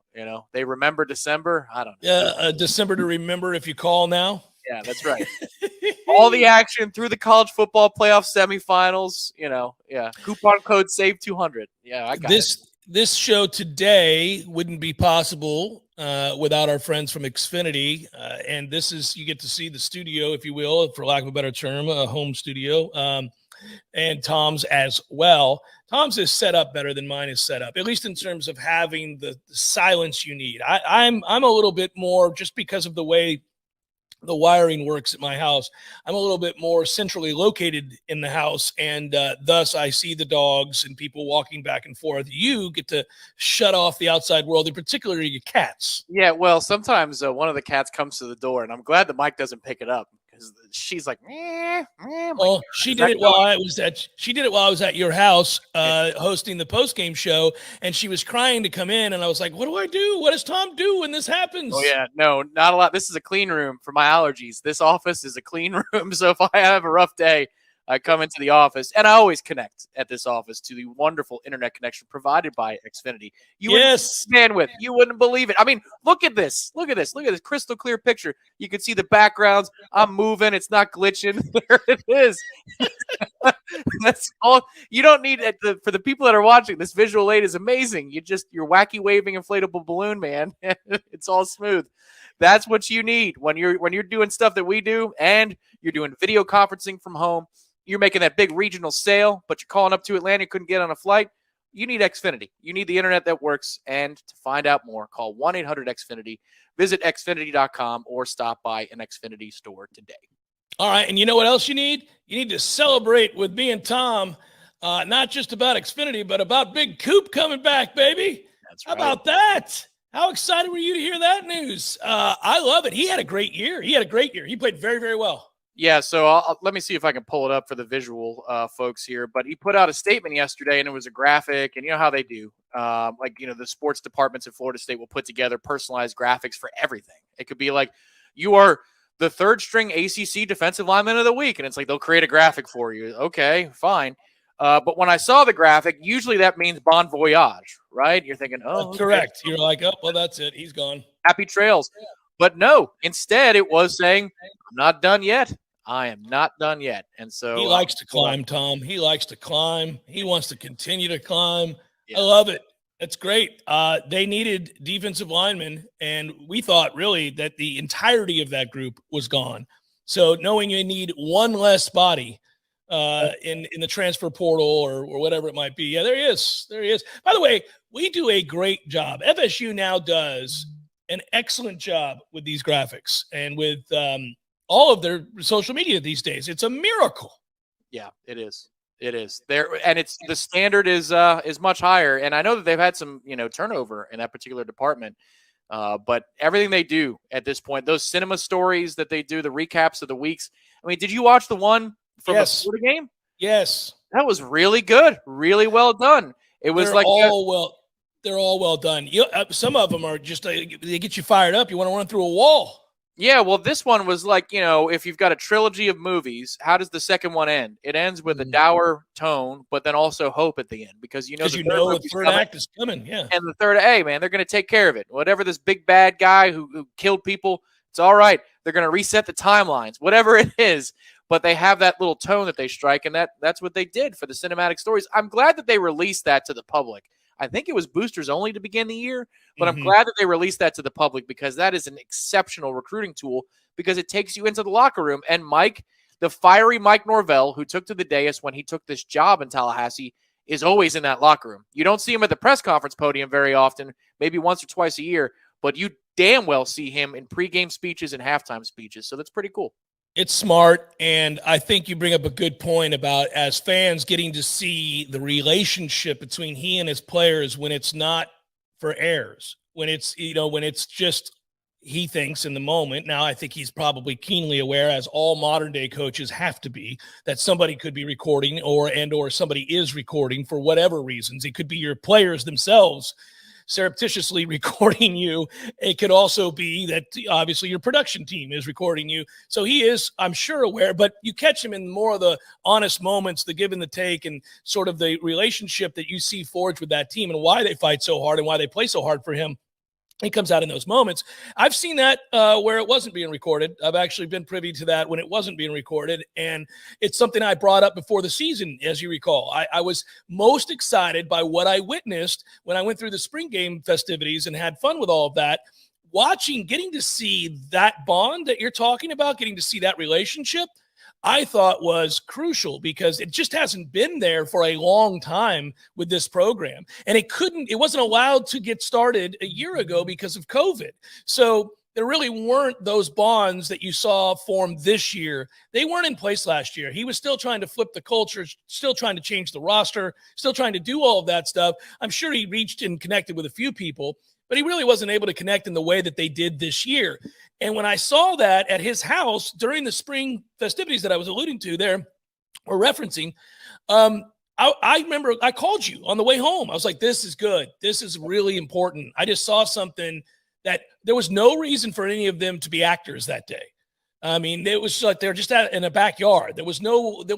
They remember December. I don't know. Yeah, December to remember if you call now. Yeah, that's right. All the action through the college football playoff semifinals. Yeah. Coupon code SAVE 200. Yeah, I got it. This show today wouldn't be possible without our friends from Xfinity. And this is, you get to see the studio, if you will, for lack of a better term, a home studio, and Tom's as well. Tom's is set up better than mine is set up, at least in terms of having the silence you need. I'm a little bit more, just because of the way the wiring works at my house, I'm a little bit more centrally located in the house, and thus I see the dogs and people walking back and forth. You get to shut off the outside world, in particular your cats. Yeah, well, sometimes one of the cats comes to the door, and I'm glad that Mike doesn't pick it up, because she's like, well, she did it while I was at your house hosting the post-game show, and she was crying to come in, and I was like, what do I do? What does Tom do when this happens? Oh yeah, no, not a lot. This is a clean room for my allergies. This office is a clean room, so if I have a rough day, I come into the office, and I always connect at this office to the wonderful internet connection provided by Xfinity. Yes, bandwidth. You wouldn't believe it. I mean, look at this. Look at this crystal clear picture. You can see the backgrounds. I'm moving. It's not glitching. There it is. That's all. You don't need it. For the people that are watching, this visual aid is amazing. You're wacky waving inflatable balloon, man. It's all smooth. That's what you need when you're doing stuff that we do, and you're doing video conferencing from home. You're making that big regional sale, but you're calling up to Atlanta, you couldn't get on a flight. You need Xfinity. You need the internet that works. And to find out more, call 1-800-XFINITY. Visit Xfinity.com or stop by an Xfinity store today. All right, and you know what else you need? You need to celebrate with me and Tom, not just about Xfinity, but about Big Coop coming back, baby. That's right. How about that? How excited were you to hear that news? I love it. He had a great year. He played very, very well. Yeah, so let me see if I can pull it up for the visual folks here. But he put out a statement yesterday, and it was a graphic. And you know how they do. The sports departments at Florida State will put together personalized graphics for everything. It could be like, you are the third-string ACC defensive lineman of the week. And it's like, they'll create a graphic for you. Okay, fine. But when I saw the graphic, usually that means bon voyage, right? You're thinking, okay. Correct. You're like, oh, well, that's it. He's gone. Happy trails. But no, instead it was saying, I'm not done yet. I am not done yet. And so he likes to climb, Tom. He likes to climb. He wants to continue to climb. I love it. That's great. They needed defensive linemen, and we thought really that the entirety of that group was gone. So knowing you need one less body in the transfer portal or whatever it might be. Yeah, there he is. There he is. By the way, we do a great job. FSU now does an excellent job with these graphics and with all of their social media these days. It's a miracle. Yeah, it is. It is there, and it's the standard is much higher. And I know that they've had some turnover in that particular department, but everything they do at this point, those cinema stories that they do, the recaps of the weeks. I mean, did you watch the one from the Florida game? Yes, that was really good, really well done. It was they're all well done. Some of them are just they get you fired up. You want to run through a wall. Yeah, well, this one was like, if you've got a trilogy of movies, how does the second one end? It ends with a dour tone, but then also hope at the end because the third act is coming. Yeah, and the third, hey man, they're going to take care of it. Whatever this big bad guy who killed people, it's all right. They're going to reset the timelines, whatever it is. But they have that little tone that they strike, and that's what they did for the cinematic stories. I'm glad that they released that to the public. I think it was boosters only to begin the year, but I'm glad that they released that to the public because that is an exceptional recruiting tool because it takes you into the locker room. And Mike, the fiery Mike Norvell, who took to the dais when he took this job in Tallahassee, is always in that locker room. You don't see him at the press conference podium very often, maybe once or twice a year, but you damn well see him in pregame speeches and halftime speeches. So that's pretty cool. It's smart, and I think you bring up a good point about as fans getting to see the relationship between he and his players when it's not for airs, when it's when it's just he thinks in the moment. Now, I think he's probably keenly aware, as all modern day coaches have to be, that somebody could be recording or somebody is recording for whatever reasons. It could be your players themselves surreptitiously recording you. It could also be that obviously your production team is recording you. So he is, I'm sure, aware, but you catch him in more of the honest moments, the give and the take, and sort of the relationship that you see forged with that team and why they fight so hard and why they play so hard for him. He comes out in those moments. I've seen that where it wasn't being recorded. I've actually been privy to that when it wasn't being recorded. And it's something I brought up before the season, as you recall. I was most excited by what I witnessed when I went through the spring game festivities and had fun with all of that. Getting to see that bond that you're talking about, getting to see that relationship, I thought was crucial because it just hasn't been there for a long time with this program. And it wasn't allowed to get started a year ago because of COVID. So there really weren't those bonds that you saw form this year. They weren't in place last year. He was still trying to flip the culture, still trying to change the roster, still trying to do all of that stuff. I'm sure he reached and connected with a few people, but he really wasn't able to connect in the way that they did this year. And when I saw that at his house during the spring festivities that I was alluding to there or referencing, I remember I called you on the way home. I was like, this is good. This is really important. I just saw something that there was no reason for any of them to be actors that day. I mean, it was like they're just in a backyard. There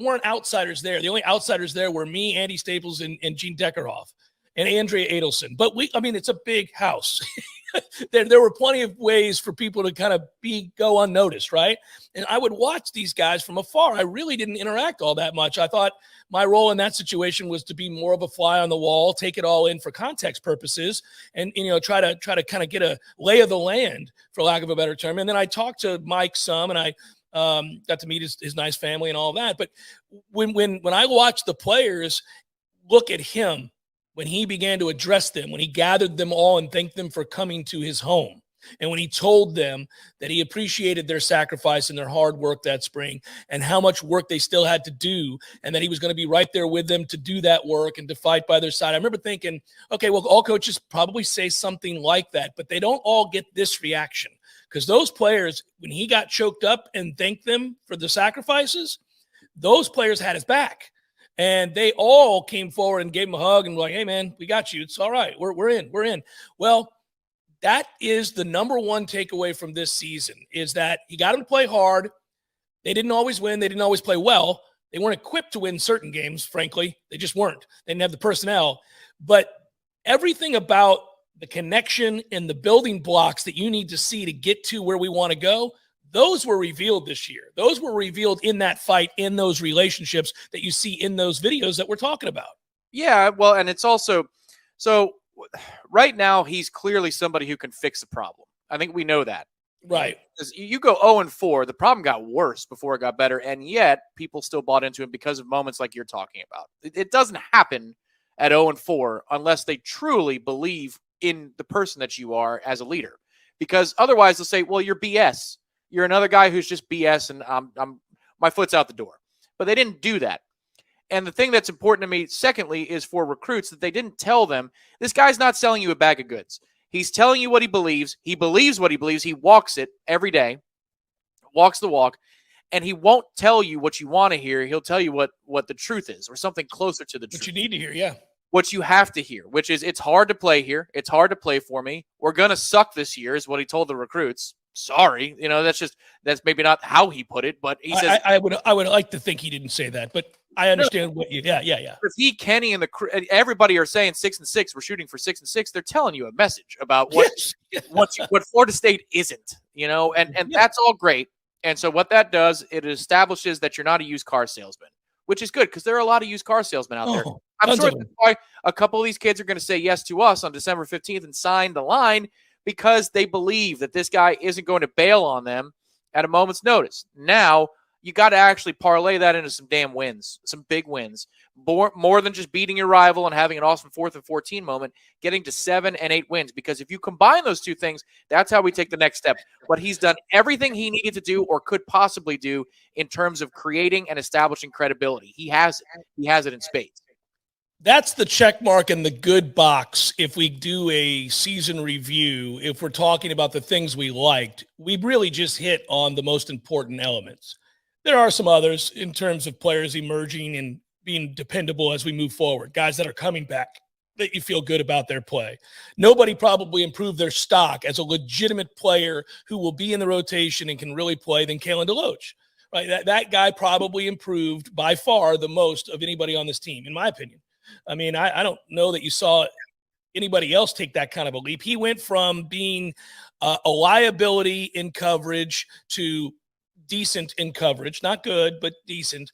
weren't outsiders there. The only outsiders there were me, Andy Staples, and Gene Deckerhoff and Andrea Adelson. But it's a big house. There were plenty of ways for people to kind of go unnoticed, right? And I would watch these guys from afar. I really didn't interact all that much. I thought my role in that situation was to be more of a fly on the wall, take it all in for context purposes, and try to kind of get a lay of the land, for lack of a better term. And then I talked to Mike some, and I got to meet his nice family and all that. But when I watched the players look at him, when he began to address them, when he gathered them all and thanked them for coming to his home, and when he told them that he appreciated their sacrifice and their hard work that spring and how much work they still had to do, and that he was going to be right there with them to do that work and to fight by their side. I remember thinking, okay, well, all coaches probably say something like that, but they don't all get this reaction, because those players, when he got choked up and thanked them for the sacrifices, those players had his back. And they all came forward and gave him a hug and were like, hey, man, we got you. It's all right. We're in. Well, that is the number one takeaway from this season, is that he got them to play hard. They didn't always win. They didn't always play well. They weren't equipped to win certain games, frankly. They just weren't. They didn't have the personnel. But everything about the connection and the building blocks that you need to see to get to where we want to go, those were revealed this year. Those were revealed in that fight, in those relationships that you see in those videos that we're talking about. Yeah, well, and it's also so right now he's clearly somebody who can fix the problem. I think we know that. Right. Because you go 0-4, the problem got worse before it got better, and yet people still bought into him because of moments like you're talking about. It doesn't happen at 0-4 unless they truly believe in the person that you are as a leader. Because otherwise they'll say, well, you're BS. You're another guy who's just BS, and I'm my foot's out the door. But they didn't do that. And the thing that's important to me, secondly, is for recruits that they didn't tell them, this guy's not selling you a bag of goods. He's telling you what he believes. He believes what he believes. He walks it every day, walks the walk, and he won't tell you what you want to hear. He'll tell you what the truth is, or something closer to the truth. What you need to hear, yeah. What you have to hear, which is it's hard to play here. It's hard to play for me. We're going to suck this year is what he told the recruits. Sorry. That's maybe not how he put it, but he says. I would like to think he didn't say that, but I understand what you, yeah. If he, Kenny, and everybody are saying 6-6, we're shooting for 6-6, they're telling you a message about what Florida State isn't, and that's all great. And so what that does, it establishes that you're not a used car salesman, which is good because there are a lot of used car salesmen out there. I'm sure that's why a couple of these kids are going to say yes to us on December 15th and sign the line because they believe that this guy isn't going to bail on them at a moment's notice. Now, you got to actually parlay that into some damn wins, some big wins, more than just beating your rival and having an awesome 4th and 14 moment, getting to 7 and 8 wins. Because if you combine those two things, that's how we take the next step. But he's done everything he needed to do or could possibly do in terms of creating and establishing credibility. He has it. He has it in spades. That's the check mark in the good box. If we do a season review, if we're talking about the things we liked, we really just hit on the most important elements. There are some others in terms of players emerging and being dependable as we move forward, guys that are coming back that you feel good about their play. Nobody probably improved their stock as a legitimate player who will be in the rotation and can really play than Kalen DeLoach. Right? That guy probably improved by far the most of anybody on this team, in my opinion. I mean, I don't know that you saw anybody else take that kind of a leap. He went from being a liability in coverage to decent in coverage, not good, but decent.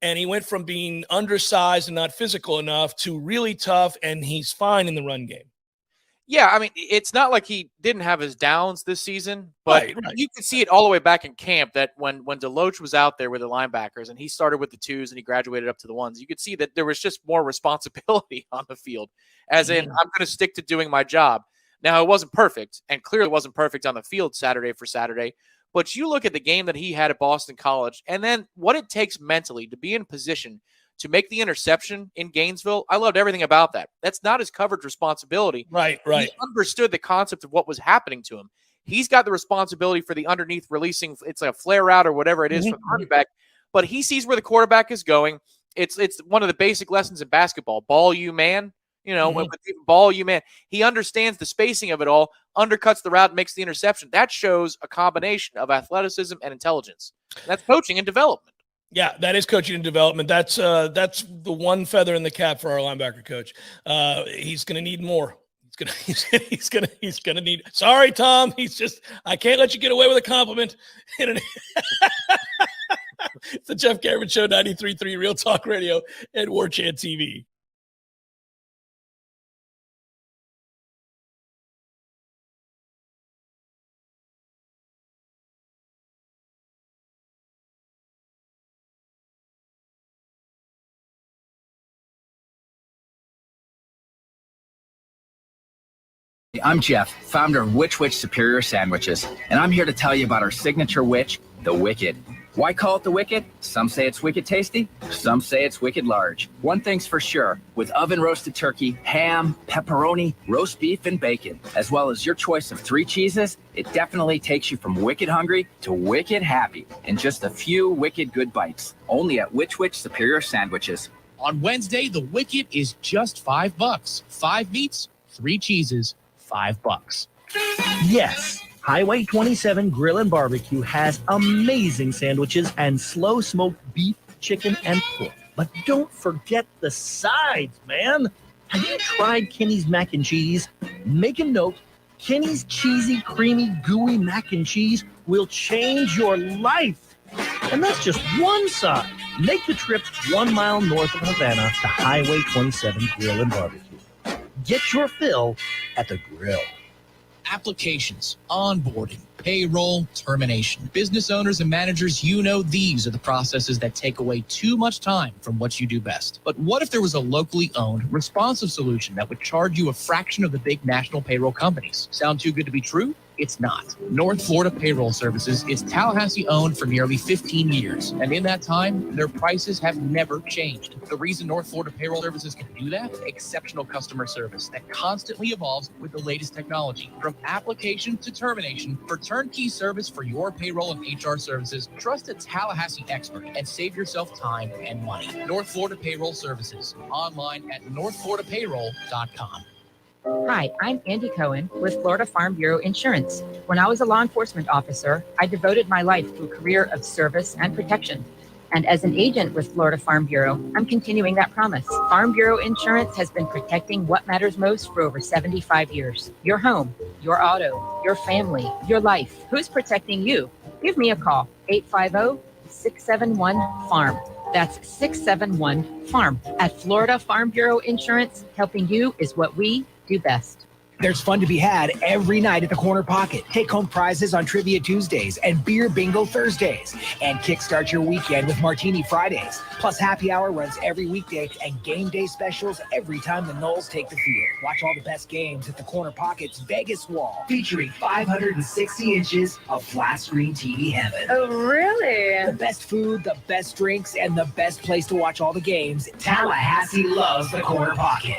And he went from being undersized and not physical enough to really tough, and he's fine in the run game. Yeah, I mean, it's not like he didn't have his downs this season, but right. You could see it all the way back in camp that when DeLoach was out there with the linebackers and he started with the 2s and he graduated up to the 1s, you could see that there was just more responsibility on the field, as in, I'm going to stick to doing my job. Now, it wasn't perfect, and clearly wasn't perfect on the field Saturday for Saturday, but you look at the game that he had at Boston College and then what it takes mentally to be in position to make the interception in Gainesville. I loved everything about that. That's not his coverage responsibility. Right. He understood the concept of what was happening to him. He's got the responsibility for the underneath releasing. It's like a flare route or whatever it is for the running back, but he sees where the quarterback is going. It's one of the basic lessons in basketball. Ball you man, when ball you man. He understands the spacing of it all, undercuts the route, makes the interception. That shows a combination of athleticism and intelligence. That's coaching and development. Yeah, that is coaching and development. That's the one feather in the cap for our linebacker coach. He's going to need more. He's gonna need. Sorry, Tom. I can't let you get away with a compliment. It's the Jeff Cameron Show, 93.3 Real Talk Radio and Warchant TV. I'm Jeff, founder of Which Superior Sandwiches, and I'm here to tell you about our signature witch, the Wicked. Why call it the Wicked? Some say it's wicked tasty, some say it's wicked large. One thing's for sure, with oven-roasted turkey, ham, pepperoni, roast beef, and bacon, as well as your choice of 3 cheeses, it definitely takes you from wicked hungry to wicked happy in just a few wicked good bites, only at Which Superior Sandwiches. On Wednesday, the Wicked is just $5. 5 meats, 3 cheeses. $5. Yes, Highway 27 Grill and Barbecue has amazing sandwiches and slow smoked beef, chicken, and pork. But don't forget the sides, man. Have you tried Kenny's mac and cheese? Make a note. Kenny's cheesy, creamy, gooey mac and cheese will change your life. And that's just one side. Make the trip 1 mile north of Havana to Highway 27 Grill and Barbecue. Get your fill at the grill. Applications, onboarding, payroll, termination. Business owners and managers, you know these are the processes that take away too much time from what you do best. But what if there was a locally owned, responsive solution that would charge you a fraction of the big national payroll companies? Sound too good to be true? It's not. North Florida Payroll Services is Tallahassee owned for nearly 15 years. And in that time, their prices have never changed. The reason North Florida Payroll Services can do that? Exceptional customer service that constantly evolves with the latest technology. From application to termination, for turnkey service for your payroll and HR services, trust a Tallahassee expert and save yourself time and money. North Florida Payroll Services. Online at northfloridapayroll.com. Hi, I'm Andy Cohen with Florida Farm Bureau Insurance. When I was a law enforcement officer, I devoted my life to a career of service and protection. And as an agent with Florida Farm Bureau, I'm continuing that promise. Farm Bureau Insurance has been protecting what matters most for over 75 years. Your home, your auto, your family, your life. Who's protecting you? Give me a call, 850-671-FARM. That's 671-FARM. At Florida Farm Bureau Insurance, helping you is what we do best. There's fun to be had every night at the Corner Pocket. Take home prizes on Trivia Tuesdays and Beer Bingo Thursdays. And kickstart your weekend with Martini Fridays. Plus happy hour runs every weekday and game day specials every time the Noles take the field. Watch all the best games at the Corner Pocket's Vegas wall, featuring 560 inches of flat screen TV heaven. Oh, really? The best food, the best drinks, and the best place to watch all the games. Tallahassee loves the Corner Pocket.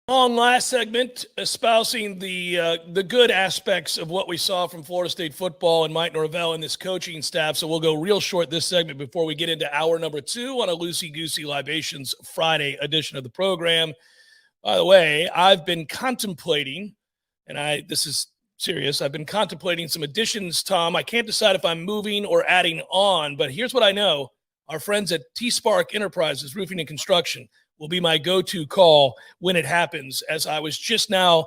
On last segment, espousing the good aspects of what we saw from Florida State football and Mike Norvell and this coaching staff. So we'll go real short this segment before we get into hour number 2 on a Loosey-Goosey Libations Friday edition of the program. By the way, I've been contemplating, and this is serious, I've been contemplating some additions, Tom. I can't decide if I'm moving or adding on, but here's what I know. Our friends at T-Spark Enterprises Roofing and Construction will be my go-to call when it happens, as I was just now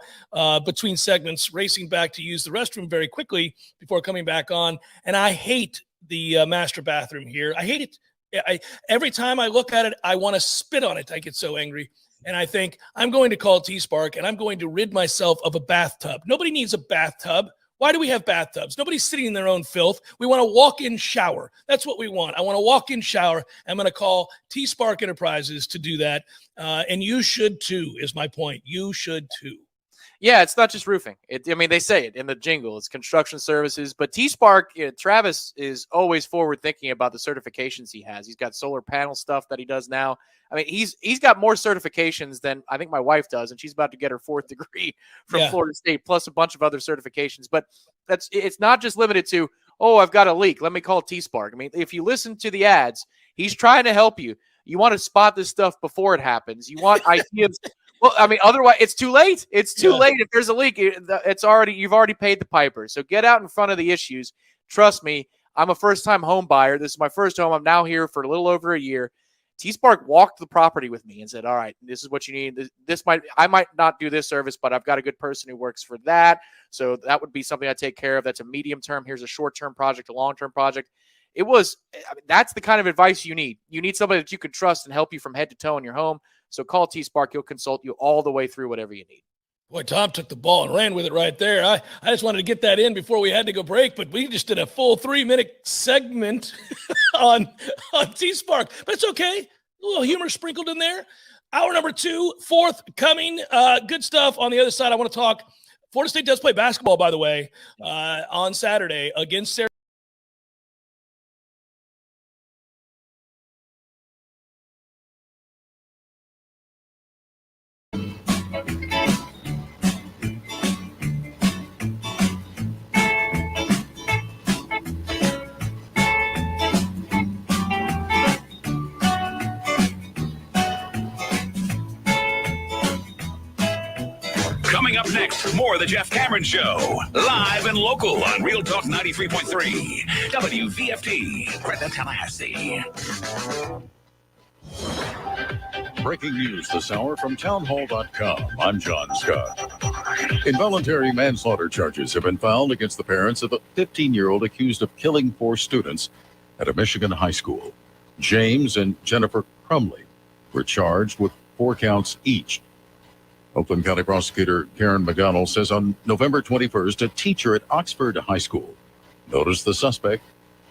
between segments racing back to use the restroom very quickly before coming back on. And I hate the master bathroom here. I hate it. Every time I look at it, I want to spit on it. I get so angry. And I think I'm going to call T-Spark and I'm going to rid myself of a bathtub. Nobody needs a bathtub. Why do we have bathtubs? Nobody's sitting in their own filth. We want a walk-in shower. That's what we want. I want a walk-in shower. I'm going to call T-Spark Enterprises to do that. And you should too, is my point. You should too. Yeah, it's not just roofing. They say it in the jingle. It's construction services. But T-Spark, Travis is always forward-thinking about the certifications he has. He's got solar panel stuff that he does now. I mean, he's got more certifications than I think my wife does, and she's about to get her 4th degree from Florida State, plus a bunch of other certifications. But it's not just limited to, oh, I've got a leak, let me call T-Spark. I mean, if you listen to the ads, he's trying to help you. You want to spot this stuff before it happens. You want ideas. Well, I mean, otherwise it's too late. It's too late. If there's a leak, you've already paid the piper. So get out in front of the issues. Trust me, I'm a first-time home buyer. This is my first home. I'm now here for a little over a year. T-Spark walked the property with me and said, all right, this is what you need. I might not do this service, but I've got a good person who works for that. So that would be something I take care of. That's a medium term. Here's a short-term project, a long-term project. That's the kind of advice you need. You need somebody that you can trust and help you from head to toe in your home. So call T-Spark. He'll consult you all the way through whatever you need. Boy, Tom took the ball and ran with it right there. I just wanted to get that in before we had to go break, but we just did a full 3-minute segment on T-Spark. But it's okay. A little humor sprinkled in there. Hour number 2, 4th coming. Good stuff on the other side. I want to talk. Florida State does play basketball, by the way, on Saturday against Sarah. Next, more of the Jeff Cameron Show. Live and local on Real Talk 93.3. WVFT, Greta, Tallahassee. Breaking news this hour from townhall.com. I'm John Scott. Involuntary manslaughter charges have been filed against the parents of a 15-year-old accused of killing 4 students at a Michigan high school. James and Jennifer Crumley were charged with 4 counts each. Oakland County Prosecutor Karen McDonald says on November 21st, a teacher at Oxford High School noticed the suspect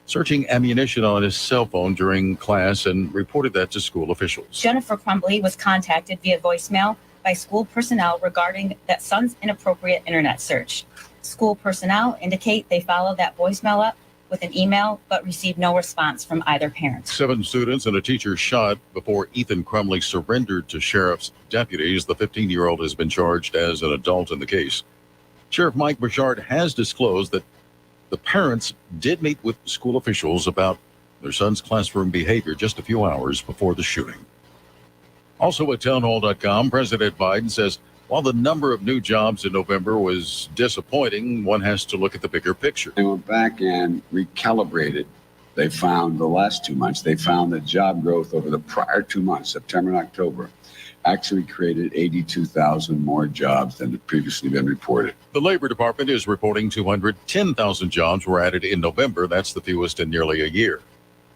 searching ammunition on his cell phone during class and reported that to school officials. Jennifer Crumbley was contacted via voicemail by school personnel regarding that son's inappropriate internet search. School personnel indicate they followed that voicemail up with an email but received no response from either parent. 7 students and a teacher shot before Ethan Crumley surrendered to sheriff's deputies. The 15-year-old has been charged as an adult in the case. Sheriff Mike Bouchard has disclosed that the parents did meet with school officials about their son's classroom behavior just a few hours before the shooting. Also at townhall.com, President Biden says while the number of new jobs in November was disappointing, one has to look at the bigger picture. They went back and recalibrated. They found the last 2 months, they found that job growth over the prior 2 months, September and October, actually created 82,000 more jobs than had previously been reported. The Labor Department is reporting 210,000 jobs were added in November. That's the fewest in nearly a year.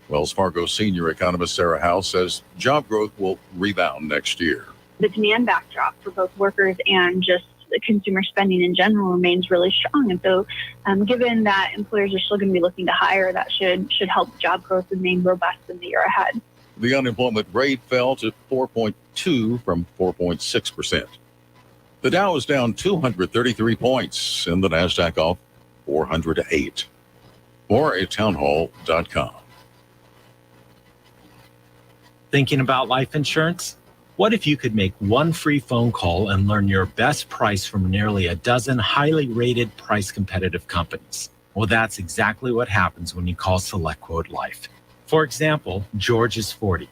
Wells Fargo senior economist Sarah House says job growth will rebound next year. The demand backdrop for both workers and just the consumer spending in general remains really strong. And so given that employers are still going to be looking to hire, that should help job growth remain robust in the year ahead. The unemployment rate fell to 4.2 from 4.6%. The Dow is down 233 points and the NASDAQ off 408. More at townhall.com. Thinking about life insurance? What if you could make one free phone call and learn your best price from nearly a dozen highly rated price competitive companies? Well, that's exactly what happens when you call SelectQuote Life. For example, George is 40.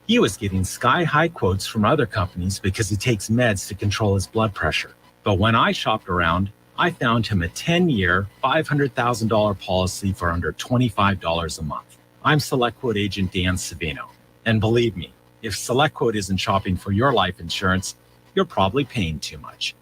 He was getting sky-high quotes from other companies because he takes meds to control his blood pressure. But when I shopped around, I found him a 10-year, $500,000 policy for under $25 a month. I'm SelectQuote agent Dan Savino. And believe me, if SelectQuote isn't shopping for your life insurance, you're probably paying too much.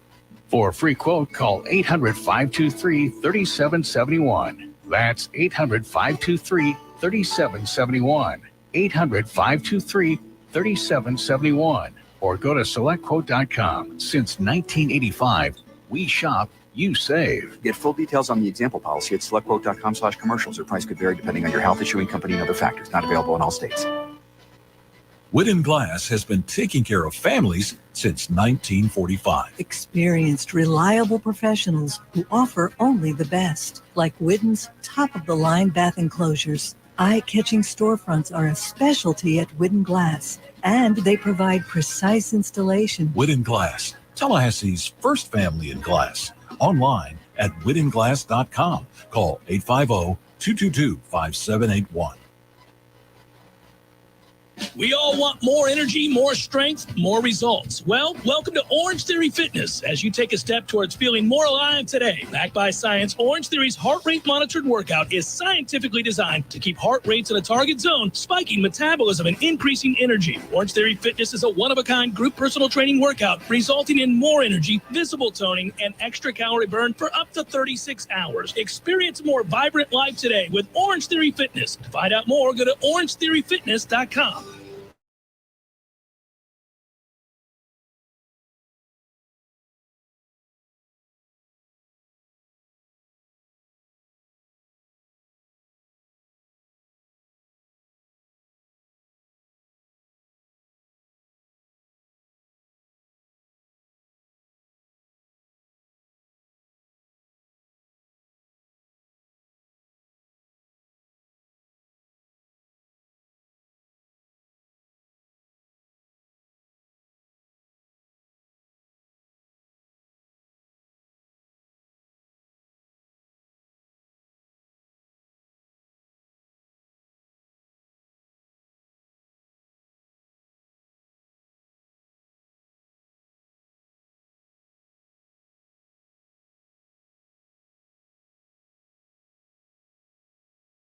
For a free quote, call 800-523-3771. That's 800-523-3771. 800-523-3771. Or go to SelectQuote.com. Since 1985, we shop, you save. Get full details on the example policy at SelectQuote.com/commercials. Or price could vary depending on your health, issuing company, and other factors. Not available in all states. Wooden Glass has been taking care of families since 1945. Experienced, reliable professionals who offer only the best, like Widden's top-of-the-line bath enclosures. Eye-catching storefronts are a specialty at Wooden Glass, and they provide precise installation. Wooden Glass, Tallahassee's first family in glass. Online at widdenglass.com. Call 850-222-5781. We all want more energy, more strength, more results. Well, welcome to Orange Theory Fitness as you take a step towards feeling more alive today. Backed by science, Orange Theory's heart rate monitored workout is scientifically designed to keep heart rates in a target zone, spiking metabolism and increasing energy. Orange Theory Fitness is a one-of-a-kind group personal training workout resulting in more energy, visible toning, and extra calorie burn for up to 36 hours. Experience a more vibrant life today with Orange Theory Fitness. To find out more, go to orangetheoryfitness.com.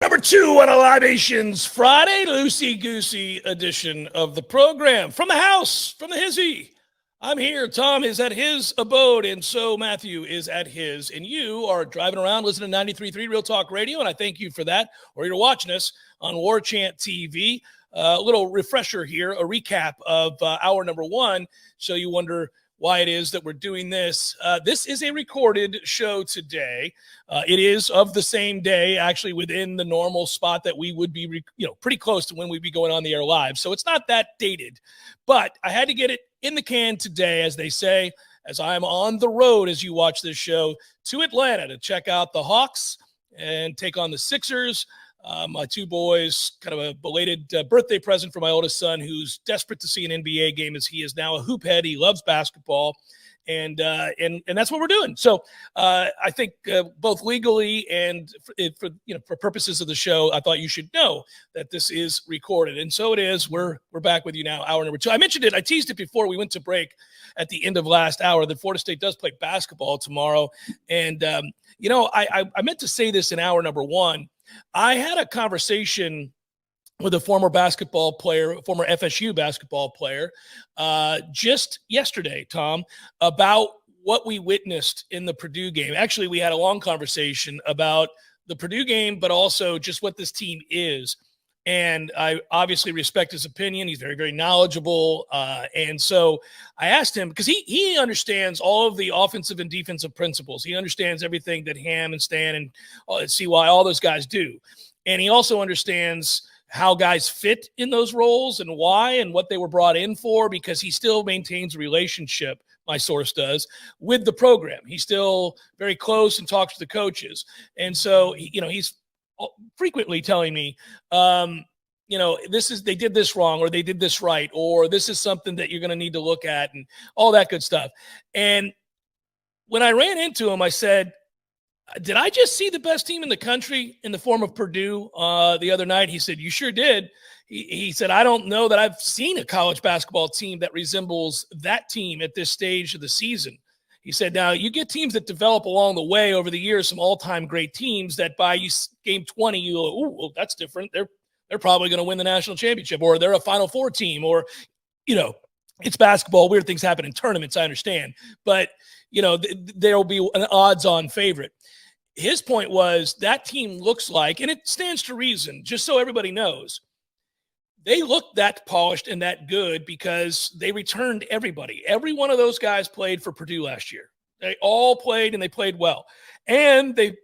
Number 2 on a Libations Friday, loosey-goosey edition of the program. From the house, from the hizzy. I'm here. Tom is at his abode, and so Matthew is at his. And you are driving around listening to 93.3 Real Talk Radio, and I thank you for that. Or you're watching us on Warchant TV. A little refresher here, a recap of hour number 1, so you wonder why it is that we're doing this. This is a recorded show today. It is of the same day, actually within the normal spot that we would be, pretty close to when we'd be going on the air live. So it's not that dated, but I had to get it in the can today, as they say, as I'm on the road as you watch this show to Atlanta to check out the Hawks and take on the Sixers. My 2 boys, kind of a belated birthday present for my oldest son, who's desperate to see an NBA game as he is now a hoop head. He loves basketball, and that's what we're doing. So I think both legally and for purposes of the show, I thought you should know that this is recorded, and so it is. We're back with you now, hour number 2. I mentioned it. I teased it before we went to break at the end of last hour that Florida State does play basketball tomorrow, and I meant to say this in hour number 1. I had a conversation with a former basketball player, former FSU basketball player, just yesterday, Tom, about what we witnessed in the Purdue game. Actually, we had a long conversation about the Purdue game, but also just what this team is. And I obviously respect his opinion. He's very, very knowledgeable. And so I asked him, because he understands all of the offensive and defensive principles. He understands everything that Ham and Stan and CY, all those guys do. And he also understands how guys fit in those roles and why and what they were brought in for, because he still maintains a relationship, my source does, with the program. He's still very close and talks to the coaches. And so, he's frequently telling me, they did this wrong, or they did this right, or this is something that you're going to need to look at, and all that good stuff. And when I ran into him, I said, did I just see the best team in the country in the form of Purdue the other night? He said, you sure did. He said, I don't know that I've seen a college basketball team that resembles that team at this stage of the season. He said, now you get teams that develop along the way over the years, some all-time great teams that by game 20, you go, ooh, that's different. They're probably going to win the national championship, or they're a Final Four team, or, it's basketball. Weird things happen in tournaments, I understand. But, there'll be an odds-on favorite. His point was that team looks like, and it stands to reason, just so everybody knows, they look that polished and that good because they returned everybody. Every one of those guys played for Purdue last year. They all played, and they played well. And they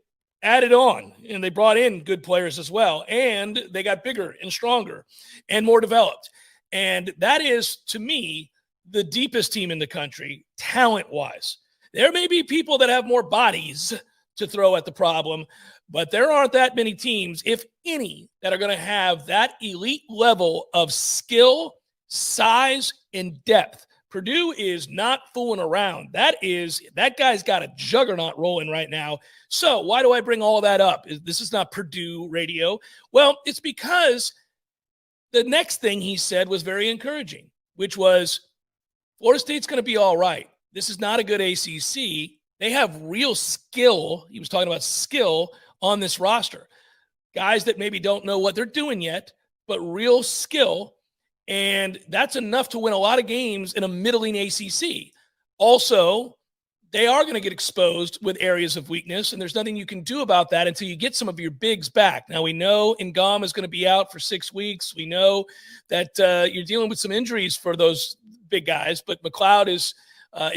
added on, and they brought in good players as well. And they got bigger and stronger and more developed. And that is, to me, the deepest team in the country, talent-wise. There may be people that have more bodies to throw at the problem, but there aren't that many teams, if any, that are going to have that elite level of skill, size, and depth. Purdue is not fooling around. That guy's got a juggernaut rolling right now. So why do I bring all that up? This is not Purdue radio. Well, it's because the next thing he said was very encouraging, which was Florida State's going to be all right. This is not a good ACC. They have real skill. He was talking about skill on this roster. Guys that maybe don't know what they're doing yet, but real skill. And that's enough to win a lot of games in a middling ACC. Also, they are going to get exposed with areas of weakness, and there's nothing you can do about that until you get some of your bigs back. Now, we know Ngam is going to be out for 6 weeks. We know that you're dealing with some injuries for those big guys, but McLeod is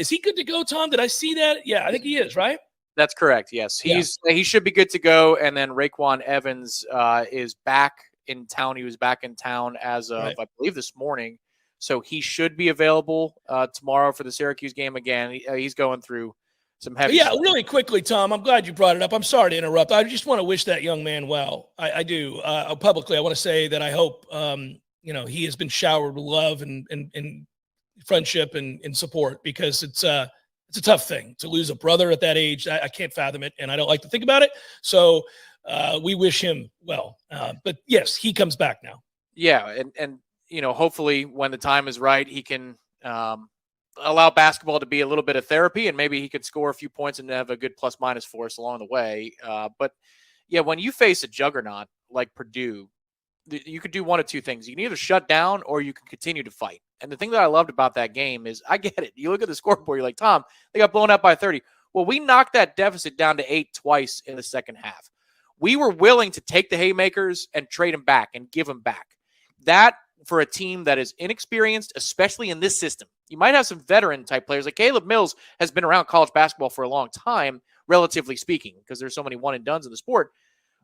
he good to go, Tom? Did I see that? Yeah, I think he is, right? That's correct, yes. He should be good to go, and then Raekwon Evans is back in town. He was back in town as of, I believe, this morning. So he should be available tomorrow for the Syracuse game again. He's going through some heavy stuff. Really quickly, Tom, I'm glad you brought it up. I'm sorry to interrupt. I just want to wish that young man well. I do. Publicly, I want to say that I hope he has been showered with love and friendship and support, because it's a tough thing to lose a brother at that age. I can't fathom it, and I don't like to think about it. So we wish him well. But yes, he comes back now. Yeah, and hopefully when the time is right, he can allow basketball to be a little bit of therapy, and maybe he could score a few points and have a good plus minus for us along the way. But yeah, when you face a juggernaut like Purdue, you could do one of two things. You can either shut down or you can continue to fight. And the thing that I loved about that game is, I get it. You look at the scoreboard, you're like, Tom, they got blown out by 30. Well, we knocked that deficit down to 8 twice in the second half. We were willing to take the haymakers and trade them back and give them back. That, for a team that is inexperienced, especially in this system, you might have some veteran type players. Like Caleb Mills has been around college basketball for a long time, relatively speaking, because there's so many one and dones in the sport.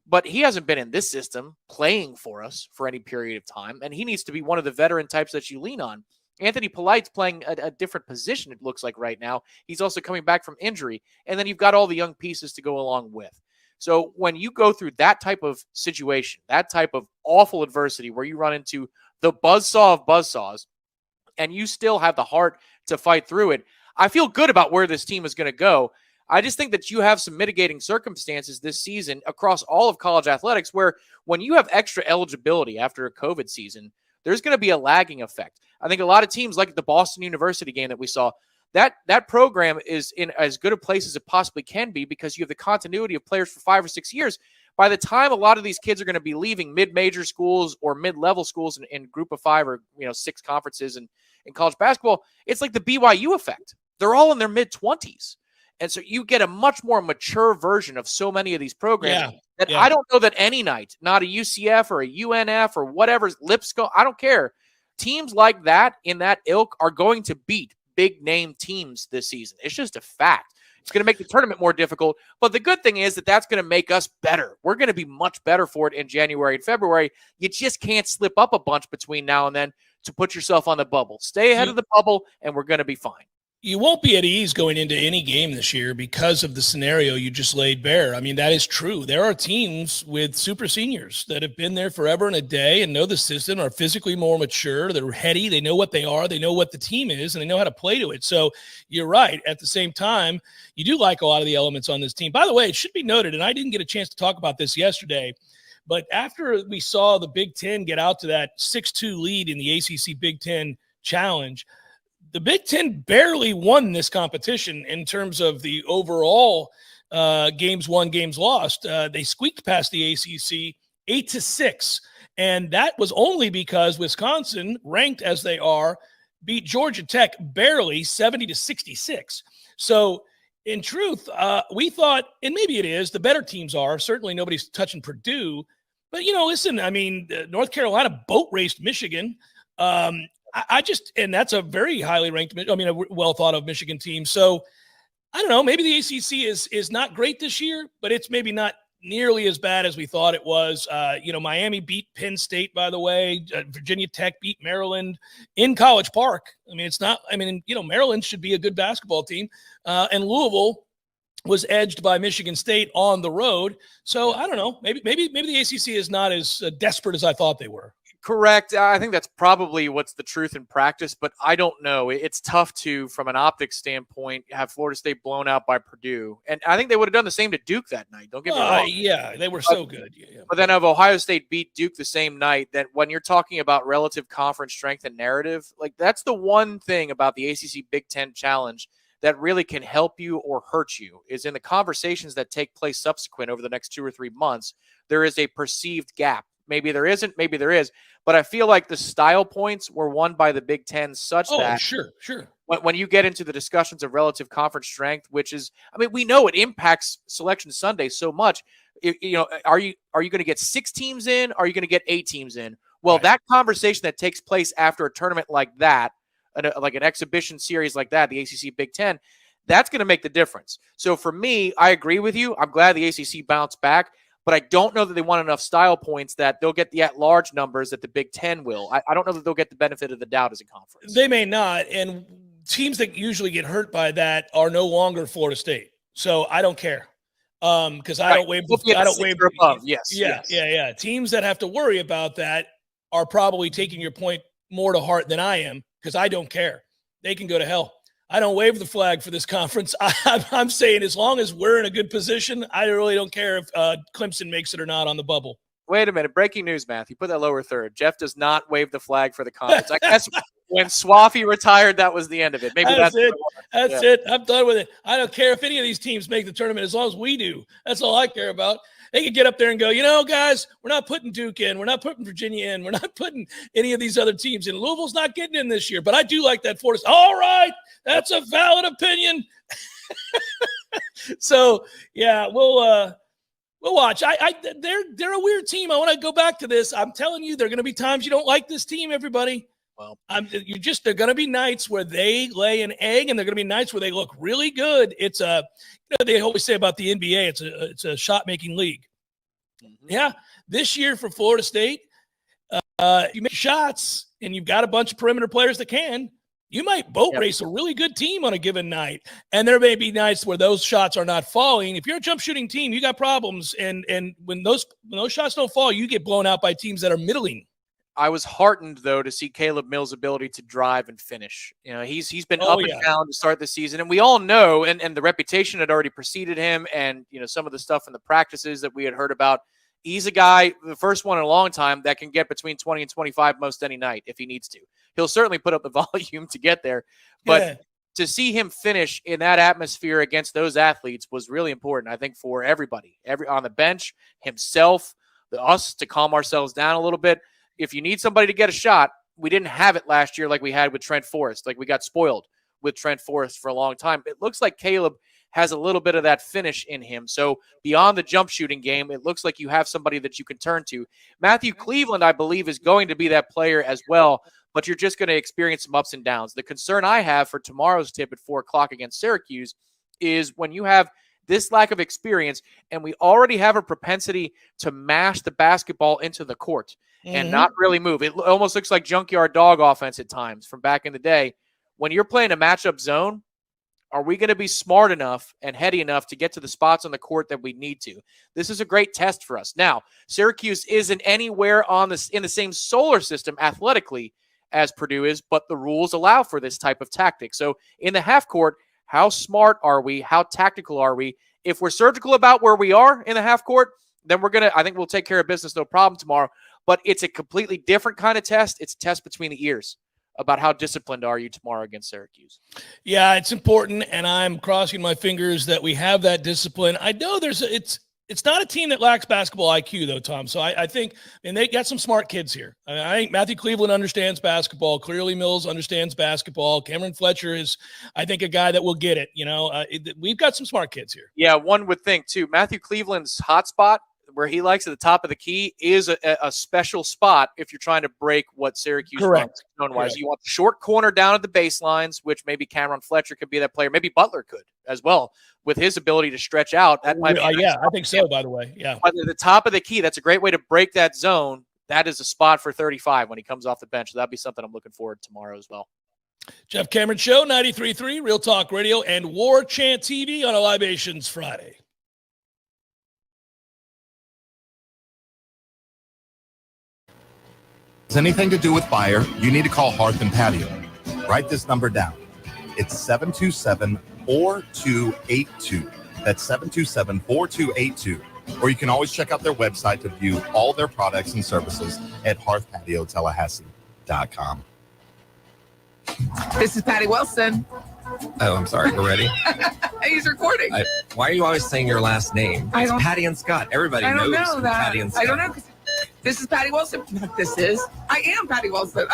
But he hasn't been in this system playing for us for any period of time, and he needs to be one of the veteran types that you lean on. Anthony Polite's playing a different position, it looks like right now. He's also coming back from injury, and then you've got all the young pieces to go along with. So when you go through that type of situation, that type of awful adversity where you run into the buzzsaw of buzzsaws, and you still have the heart to fight through it, I feel good about where this team is going to go. I just think that you have some mitigating circumstances this season across all of college athletics where when you have extra eligibility after a COVID season, there's going to be a lagging effect. I think a lot of teams like the Boston University game that we saw, that program is in as good a place as it possibly can be because you have the continuity of players for 5 or 6 years. By the time a lot of these kids are going to be leaving mid-major schools or mid-level schools in group of 5 or 6 conferences in college basketball, it's like the BYU effect. They're all in their mid-20s. And so you get a much more mature version of so many of these programs that I don't know that any night, not a UCF or a UNF or whatever, Lipscomb, I don't care. Teams like that in that ilk are going to beat big name teams this season. It's just a fact. It's going to make the tournament more difficult. But the good thing is that that's going to make us better. We're going to be much better for it in January and February. You just can't slip up a bunch between now and then to put yourself on the bubble. Stay ahead of the bubble, and we're going to be fine. You won't be at ease going into any game this year because of the scenario you just laid bare. I mean, that is true. There are teams with super seniors that have been there forever and a day and know the system, are physically more mature. They're heady. They know what they are. They know what the team is, and they know how to play to it. So you're right. At the same time, you do like a lot of the elements on this team. By the way, it should be noted, and I didn't get a chance to talk about this yesterday, but after we saw the Big Ten get out to that 6-2 lead in the ACC Big Ten Challenge, the Big Ten barely won this competition in terms of the overall games won, games lost. They squeaked past the ACC 8-6, and that was only because Wisconsin, ranked as they are, beat Georgia Tech barely 70-66. So in truth, we thought, and maybe it is, the better teams are. Certainly nobody's touching Purdue. But, listen, I mean, North Carolina boat raced Michigan. And that's a very highly ranked, a well thought of Michigan team. So I don't know, maybe the ACC is not great this year, but it's maybe not nearly as bad as we thought it was. Miami beat Penn State, by the way. Virginia Tech beat Maryland in College Park. Maryland should be a good basketball team. And Louisville was edged by Michigan State on the road. So I don't know, maybe the ACC is not as desperate as I thought they were. Correct. I think that's probably what's the truth in practice, but I don't know. It's tough to, from an optics standpoint, have Florida State blown out by Purdue. And I think they would have done the same to Duke that night. Don't get me wrong. Yeah, they were so good. Yeah. But then if Ohio State beat Duke the same night, that when you're talking about relative conference strength and narrative, like that's the one thing about the ACC Big Ten Challenge that really can help you or hurt you is in the conversations that take place subsequent over the next 2 or 3 months, there is a perceived gap. Maybe there isn't, maybe there is. But I feel like the style points were won by the Big Ten such that sure. When you get into the discussions of relative conference strength, which is, we know it impacts Selection Sunday so much. Are you going to get 6 teams in? Are you going to get 8 teams in? Well, that conversation that takes place after a tournament like that, like an exhibition series like that, the ACC Big Ten, that's going to make the difference. So for me, I agree with you. I'm glad the ACC bounced back. But I don't know that they want enough style points that they'll get the at-large numbers that the Big Ten will. I don't know that they'll get the benefit of the doubt as a conference. They may not, and teams that usually get hurt by that are no longer Florida State. So I don't care because I don't waive. Above. Yes. Yeah. Teams that have to worry about that are probably taking your point more to heart than I am because I don't care. They can go to hell. I don't wave the flag for this conference. I'm saying as long as we're in a good position, I really don't care if Clemson makes it or not on the bubble. Wait a minute. Breaking news, Matthew. Put that lower third. Jeff does not wave the flag for the conference. I guess when Swaffy retired, that was the end of it. Maybe that's it. That's it. I'm done with it. I don't care if any of these teams make the tournament as long as we do. That's all I care about. They could get up there and go, you know, guys, we're not putting Duke in. We're not putting Virginia in. We're not putting any of these other teams in. Louisville's not getting in this year, but I do like that Florida. All right, that's a valid opinion. So, yeah, we'll watch. They're a weird team. I want to go back to this. I'm telling you, there are going to be times you don't like this team, everybody. Well, there are going to be nights where they lay an egg, and there are going to be nights where they look really good. It's they always say about the NBA, it's a shot making league. Mm-hmm. Yeah, this year for Florida State, you make shots, and you've got a bunch of perimeter players that can. You might boat race a really good team on a given night, and there may be nights where those shots are not falling. If you're a jump shooting team, you got problems, and when those shots don't fall, you get blown out by teams that are middling. I was heartened, though, to see Caleb Mills' ability to drive and finish. You know, he's been up and down to start the season, and we all know, and the reputation had already preceded him, and some of the stuff in the practices that we had heard about. He's a guy, the first one in a long time, that can get between 20 and 25 most any night if he needs to. He'll certainly put up the volume to get there, but to see him finish in that atmosphere against those athletes was really important, I think, for everybody, on the bench, himself, us to calm ourselves down a little bit. If you need somebody to get a shot, we didn't have it last year like we had with Trent Forrest. Like we got spoiled with Trent Forrest for a long time. It looks like Caleb has a little bit of that finish in him. So beyond the jump shooting game, it looks like you have somebody that you can turn to. Matthew Cleveland, I believe, is going to be that player as well, but you're just going to experience some ups and downs. The concern I have for tomorrow's tip at 4:00 against Syracuse is when you have this lack of experience, and we already have a propensity to mash the basketball into the court and not really move. It almost looks like junkyard dog offense at times from back in the day. When you're playing a matchup zone, are we going to be smart enough and heady enough to get to the spots on the court that we need to? This is a great test for us. Now, Syracuse isn't anywhere in the same solar system athletically as Purdue is, but the rules allow for this type of tactic. So in the half court, how smart are we? How tactical are we? If we're surgical about where we are in the half court, then I think we'll take care of business, no problem tomorrow. But it's a completely different kind of test. It's a test between the ears about how disciplined are you tomorrow against Syracuse. Yeah, it's important, and I'm crossing my fingers that we have that discipline. I know it's not a team that lacks basketball IQ, though, Tom. So I think, and they got some smart kids here. I think Matthew Cleveland understands basketball. Clearly Mills understands basketball. Cameron Fletcher is, I think, a guy that will get it. We've got some smart kids here. Yeah, one would think, too. Matthew Cleveland's hot spot, where he likes at the top of the key, is a special spot if you're trying to break what Syracuse runs zone-wise. You want the short corner down at the baselines, which maybe Cameron Fletcher could be that player. Maybe Butler could as well with his ability to stretch out. That might be I think so, by the way. Yeah. But at the top of the key, that's a great way to break that zone. That is a spot for 35 when he comes off the bench. So that'd be something I'm looking forward to tomorrow as well. Jeff Cameron Show, 93.3, Real Talk Radio, and Warchant TV on a Libations Friday. Anything to do with fire, you need to call Hearth and Patio. Write this number down. It's 727-4282. That's 727-4282. Or you can always check out their website to view all their products and services at hearthpatiotallahassee.com. This is Patty Wilson. Oh, I'm sorry. We're ready? He's recording. Why are you always saying your last name? It's Patty and Scott. Everybody knows Patty and Scott. I don't know. This is Patty Wilson. I am Patty Wilson.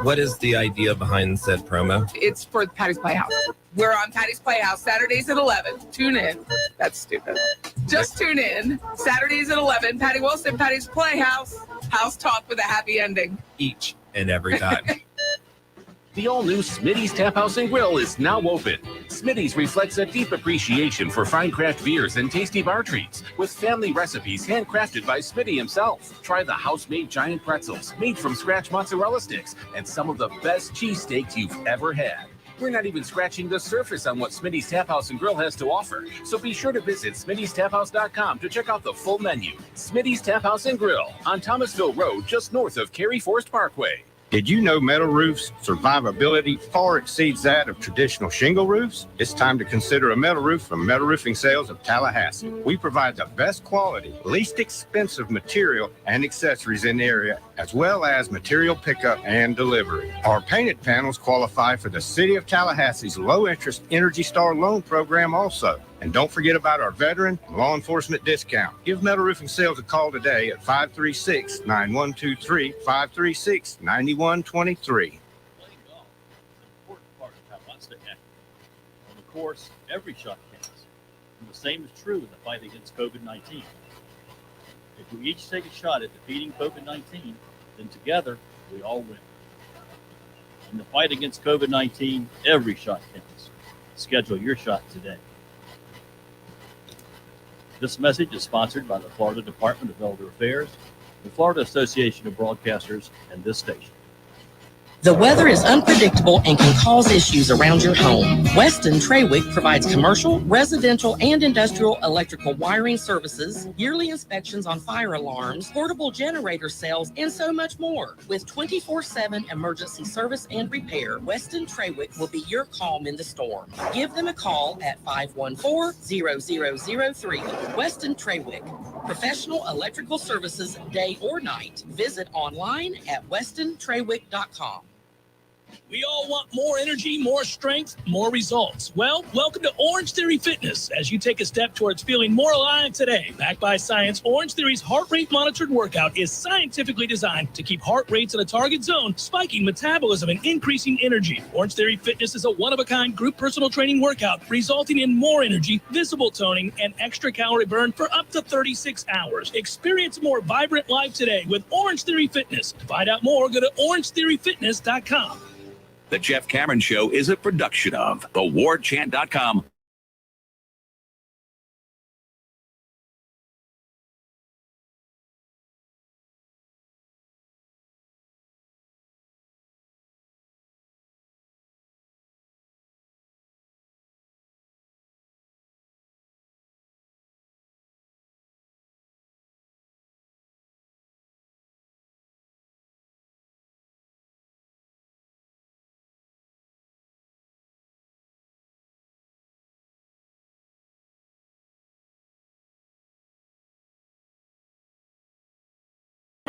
What is the idea behind said promo? It's for Patty's Playhouse. We're on Patty's Playhouse Saturdays at 11. Tune in. That's stupid. Just tune in. Saturdays at 11. Patty Wilson, Patty's Playhouse. House talk with a happy ending. Each and every time. The all-new Smitty's Tap House and Grill is now open. Smitty's reflects a deep appreciation for fine craft beers and tasty bar treats, with family recipes handcrafted by Smitty himself. Try the house-made giant pretzels, made from scratch mozzarella sticks, and some of the best cheesesteaks you've ever had. We're not even scratching the surface on what Smitty's Tap House and Grill has to offer, so be sure to visit Smitty'sTapHouse.com to check out the full menu. Smitty's Tap House and Grill on Thomasville Road, just north of Cary Forest Parkway. Did you know metal roofs' survivability far exceeds that of traditional shingle roofs? It's time to consider a metal roof from Metal Roofing Sales of Tallahassee. We provide the best quality, least expensive material and accessories in the area, as well as material pickup and delivery. Our painted panels qualify for the City of Tallahassee's low-interest Energy Star loan program also. And don't forget about our veteran and law enforcement discount. Give Metal Roofing Sales a call today at 536-9123, 536-9123. On the course, every shot counts. And the same is true in the fight against COVID-19. If we each take a shot at defeating COVID-19, then together we all win. In the fight against COVID-19, every shot counts. Schedule your shot today. This message is sponsored by the Florida Department of Elder Affairs, the Florida Association of Broadcasters, and this station. The weather is unpredictable and can cause issues around your home. Weston Trawick provides commercial, residential, and industrial electrical wiring services, yearly inspections on fire alarms, portable generator sales, and so much more. With 24/7 emergency service and repair, Weston Trawick will be your calm in the storm. Give them a call at 514-0003. Weston Trawick, professional electrical services day or night. Visit online at westontrawick.com. We all want more energy, more strength, more results. Well, welcome to Orange Theory Fitness as you take a step towards feeling more alive today. Backed by science, Orange Theory's heart rate monitored workout is scientifically designed to keep heart rates in a target zone, spiking metabolism and increasing energy. Orange Theory Fitness is a one-of-a-kind group personal training workout, resulting in more energy, visible toning, and extra calorie burn for up to 36 hours. Experience a more vibrant life today with Orange Theory Fitness. To find out more, go to orangetheoryfitness.com. The Jeff Cameron Show is a production of thewarchant.com.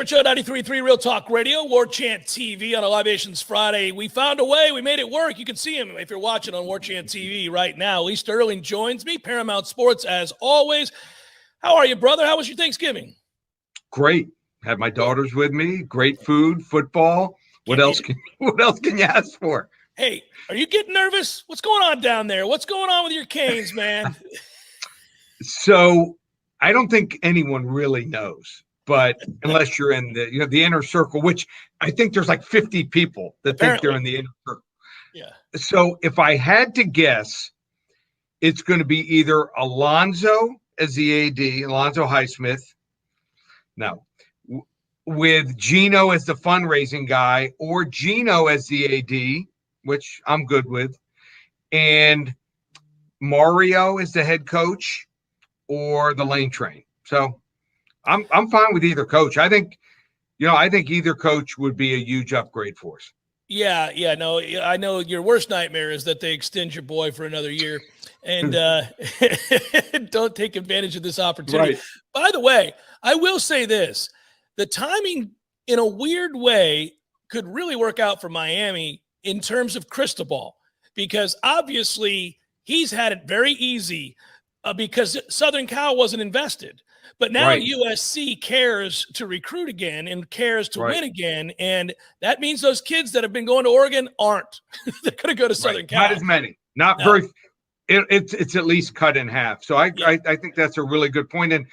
Show 93.3 Real Talk Radio, Warchant TV on Libations Friday. We found a way. We made it work. You can see him if you're watching on Warchant TV right now. Lee Sterling joins me, Paramount Sports, as always. How are you, brother? How was your Thanksgiving? Great. Had my daughters with me. Great food, football. What else can you ask for? Hey, are you getting nervous? What's going on down there? What's going on with your Canes, man? So I don't think anyone really knows. But unless you're in the inner circle, which I think there's like 50 people that think they're in the inner circle. Yeah. So if I had to guess, it's going to be either Alonzo as the AD, Alonzo Highsmith. No. With Gino as the fundraising guy, or Gino as the AD, which I'm good with, and Mario as the head coach, or the Lane Train. So I'm fine with either coach. I think either coach would be a huge upgrade for us. Yeah. No, I know your worst nightmare is that they extend your boy for another year and don't take advantage of this opportunity. Right. By the way, I will say this. The timing, in a weird way, could really work out for Miami in terms of Cristobal, because obviously he's had it very easy because Southern Cal wasn't invested. But now USC cares to recruit again and cares to win again. And that means those kids that have been going to Oregon aren't. They're going to go to Southern Cal. Not as many. Very. It's at least cut in half. So I think that's a really good point. And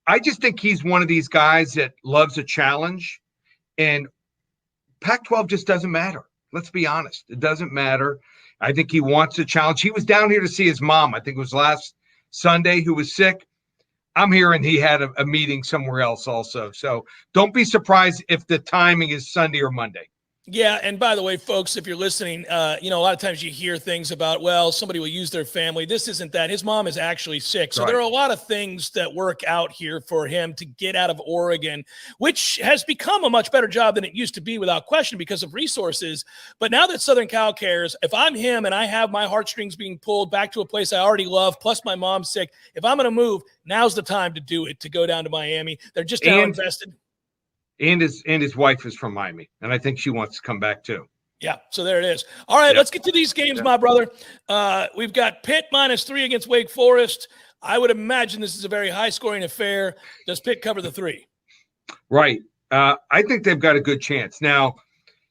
I just think he's one of these guys that loves a challenge. And Pac-12 just doesn't matter. Let's be honest. It doesn't matter. I think he wants a challenge. He was down here to see his mom, I think it was last Sunday, who was sick. I'm hearing he had a meeting somewhere else also. So don't be surprised if the timing is Sunday or Monday. Yeah, and by the way, folks, if you're listening, a lot of times you hear things about, well, somebody will use their family. This isn't that. His mom is actually sick. So there are a lot of things that work out here for him to get out of Oregon, which has become a much better job than it used to be without question because of resources. But now that Southern Cal cares, if I'm him and I have my heartstrings being pulled back to a place I already love, plus my mom's sick, if I'm going to move, now's the time to do it, to go down to Miami. They're just now invested. And his wife is from Miami, and I think she wants to come back too. Yeah, so there it is. All right, let's get to these games, my brother. We've got Pitt -3 against Wake Forest. I would imagine this is a very high-scoring affair. Does Pitt cover the 3? Right. I think they've got a good chance. Now,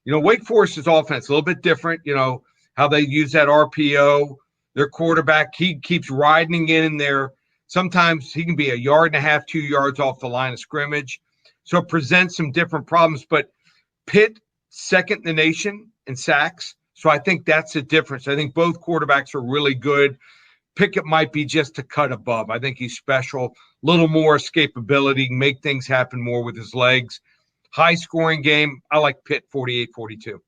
Wake Forest's offense a little bit different, how they use that RPO. Their quarterback, he keeps riding in there. Sometimes he can be 1.5 yards, 2 yards off the line of scrimmage. So it presents some different problems. But Pitt, second in the nation in sacks. So I think that's the difference. I think both quarterbacks are really good. Pickett might be just a cut above. I think he's special. A little more escapability, make things happen more with his legs. High-scoring game. I like Pitt 48-42.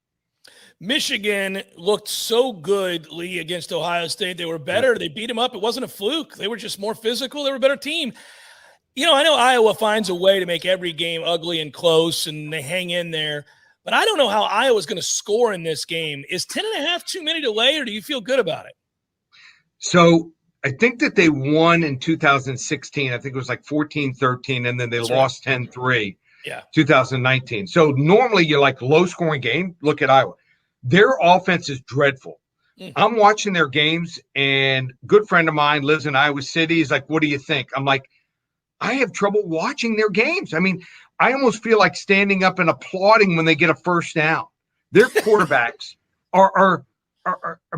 Michigan looked so good, Lee, against Ohio State. They were better. They beat them up. It wasn't a fluke. They were just more physical. They were a better team. I know Iowa finds a way to make every game ugly and close, and they hang in there. But I don't know how Iowa's going to score in this game. Is 10.5 too many to lay, or do you feel good about it? So I think that they won in 2016. I think it was like 14-13, and then they lost 10-3. Yeah. 2019. So normally you're like low-scoring game. Look at Iowa. Their offense is dreadful. I'm watching their games, and a good friend of mine lives in Iowa City. He's like, what do you think? I'm like, I have trouble watching their games. I mean, I almost feel like standing up and applauding when they get a first down. Their quarterbacks are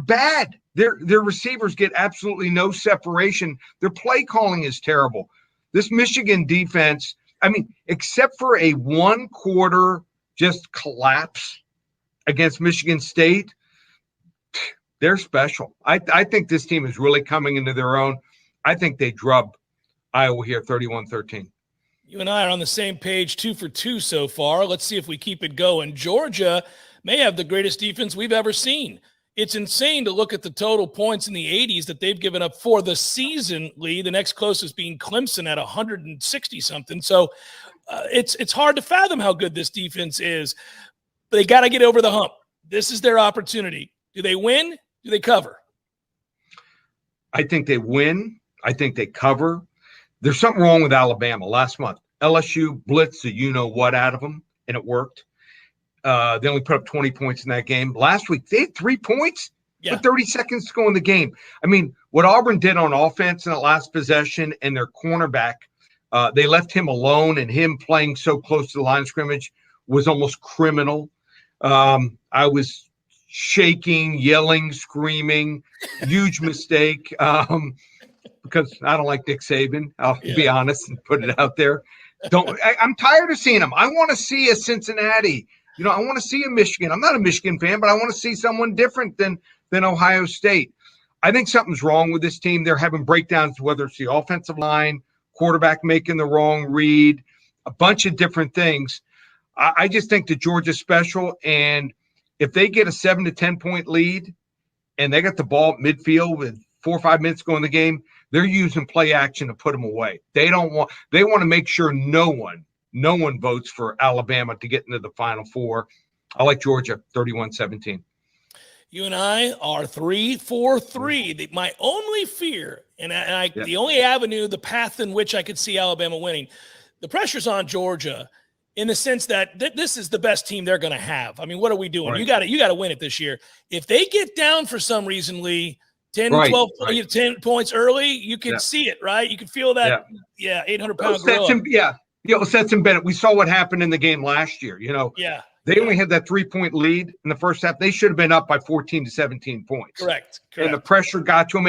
bad. Their receivers get absolutely no separation. Their play calling is terrible. This Michigan defense, I mean, except for a 1-quarter just collapse against Michigan State, they're special. I think this team is really coming into their own. I think they drub Iowa here 31-13. You and I are on the same page, 2 for 2 so far. Let's see if we keep it going. Georgia may have the greatest defense we've ever seen. It's insane to look at the total points in the 80s that they've given up for the season, Lee. The next closest being Clemson at 160-something. So it's hard to fathom how good this defense is. But they got to get over the hump. This is their opportunity. Do they win? Do they cover? I think they win. I think they cover. There's something wrong with Alabama. Last month, LSU blitzed the you-know-what out of them, and it worked. They only put up 20 points in that game. Last week, they had 3 points with 30 seconds to go in the game. I mean, what Auburn did on offense in that last possession and their cornerback, they left him alone, and him playing so close to the line of scrimmage was almost criminal. I was shaking, yelling, screaming. Huge mistake because I don't like Nick Saban. I'll be honest and put it out there. I'm tired of seeing him. I want to see a Cincinnati. I want to see a Michigan. I'm not a Michigan fan, but I want to see someone different than Ohio State. I think something's wrong with this team. They're having breakdowns, whether it's the offensive line, quarterback making the wrong read, a bunch of different things. I just think that Georgia's special, and if they get a 7 to 10 point lead and they got the ball at midfield with 4 or 5 minutes to go in the game, they're using play action to put them away. They want to make sure no one votes for Alabama to get into the Final Four. I like Georgia 31-17. You and I are 3 for 3. My only fear, the only avenue, the path in which I could see Alabama winning, the pressure's on Georgia in the sense that this is the best team they're going to have. I mean, what are we doing? Right. You got to win it this year. If they get down for some reason, Lee, 10, 12, 10 points early, you can see it, right? You can feel that, 800-pound gorilla. Stetson Bennett. We saw what happened in the game last year. They only had that 3-point lead in the first half. They should have been up by 14 to 17 points. Correct. And the pressure got to them.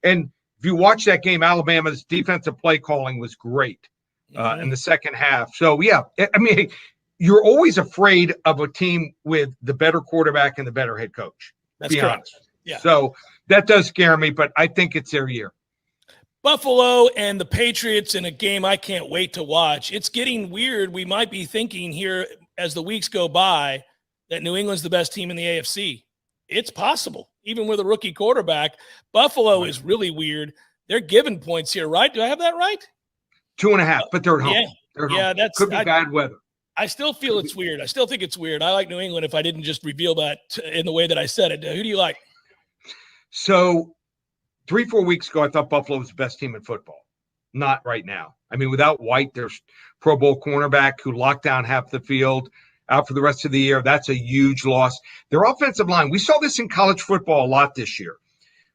And if you watch that game, Alabama's defensive play calling was great in the second half. So, I mean, you're always afraid of a team with the better quarterback and the better head coach. That's correct. Honest. Yeah. So that does scare me, but I think it's their year. Buffalo and the Patriots in a game I can't wait to watch. It's getting weird. We might be thinking here as the weeks go by that New England's the best team in the AFC. It's possible, even with a rookie quarterback. Buffalo is really weird. They're giving points here, right? Do I have that right? 2.5, but they're at home. Could be bad weather. I still feel it's weird. I still think it's weird. I like New England if I didn't just reveal that in the way that I said it. Who do you like? So 3-4 weeks ago, I thought Buffalo was the best team in football. Not right now. I mean, without White, there's Pro Bowl cornerback who locked down half the field. out for the rest of the year. That's a huge loss. Their offensive line, we saw this in college football a lot this year.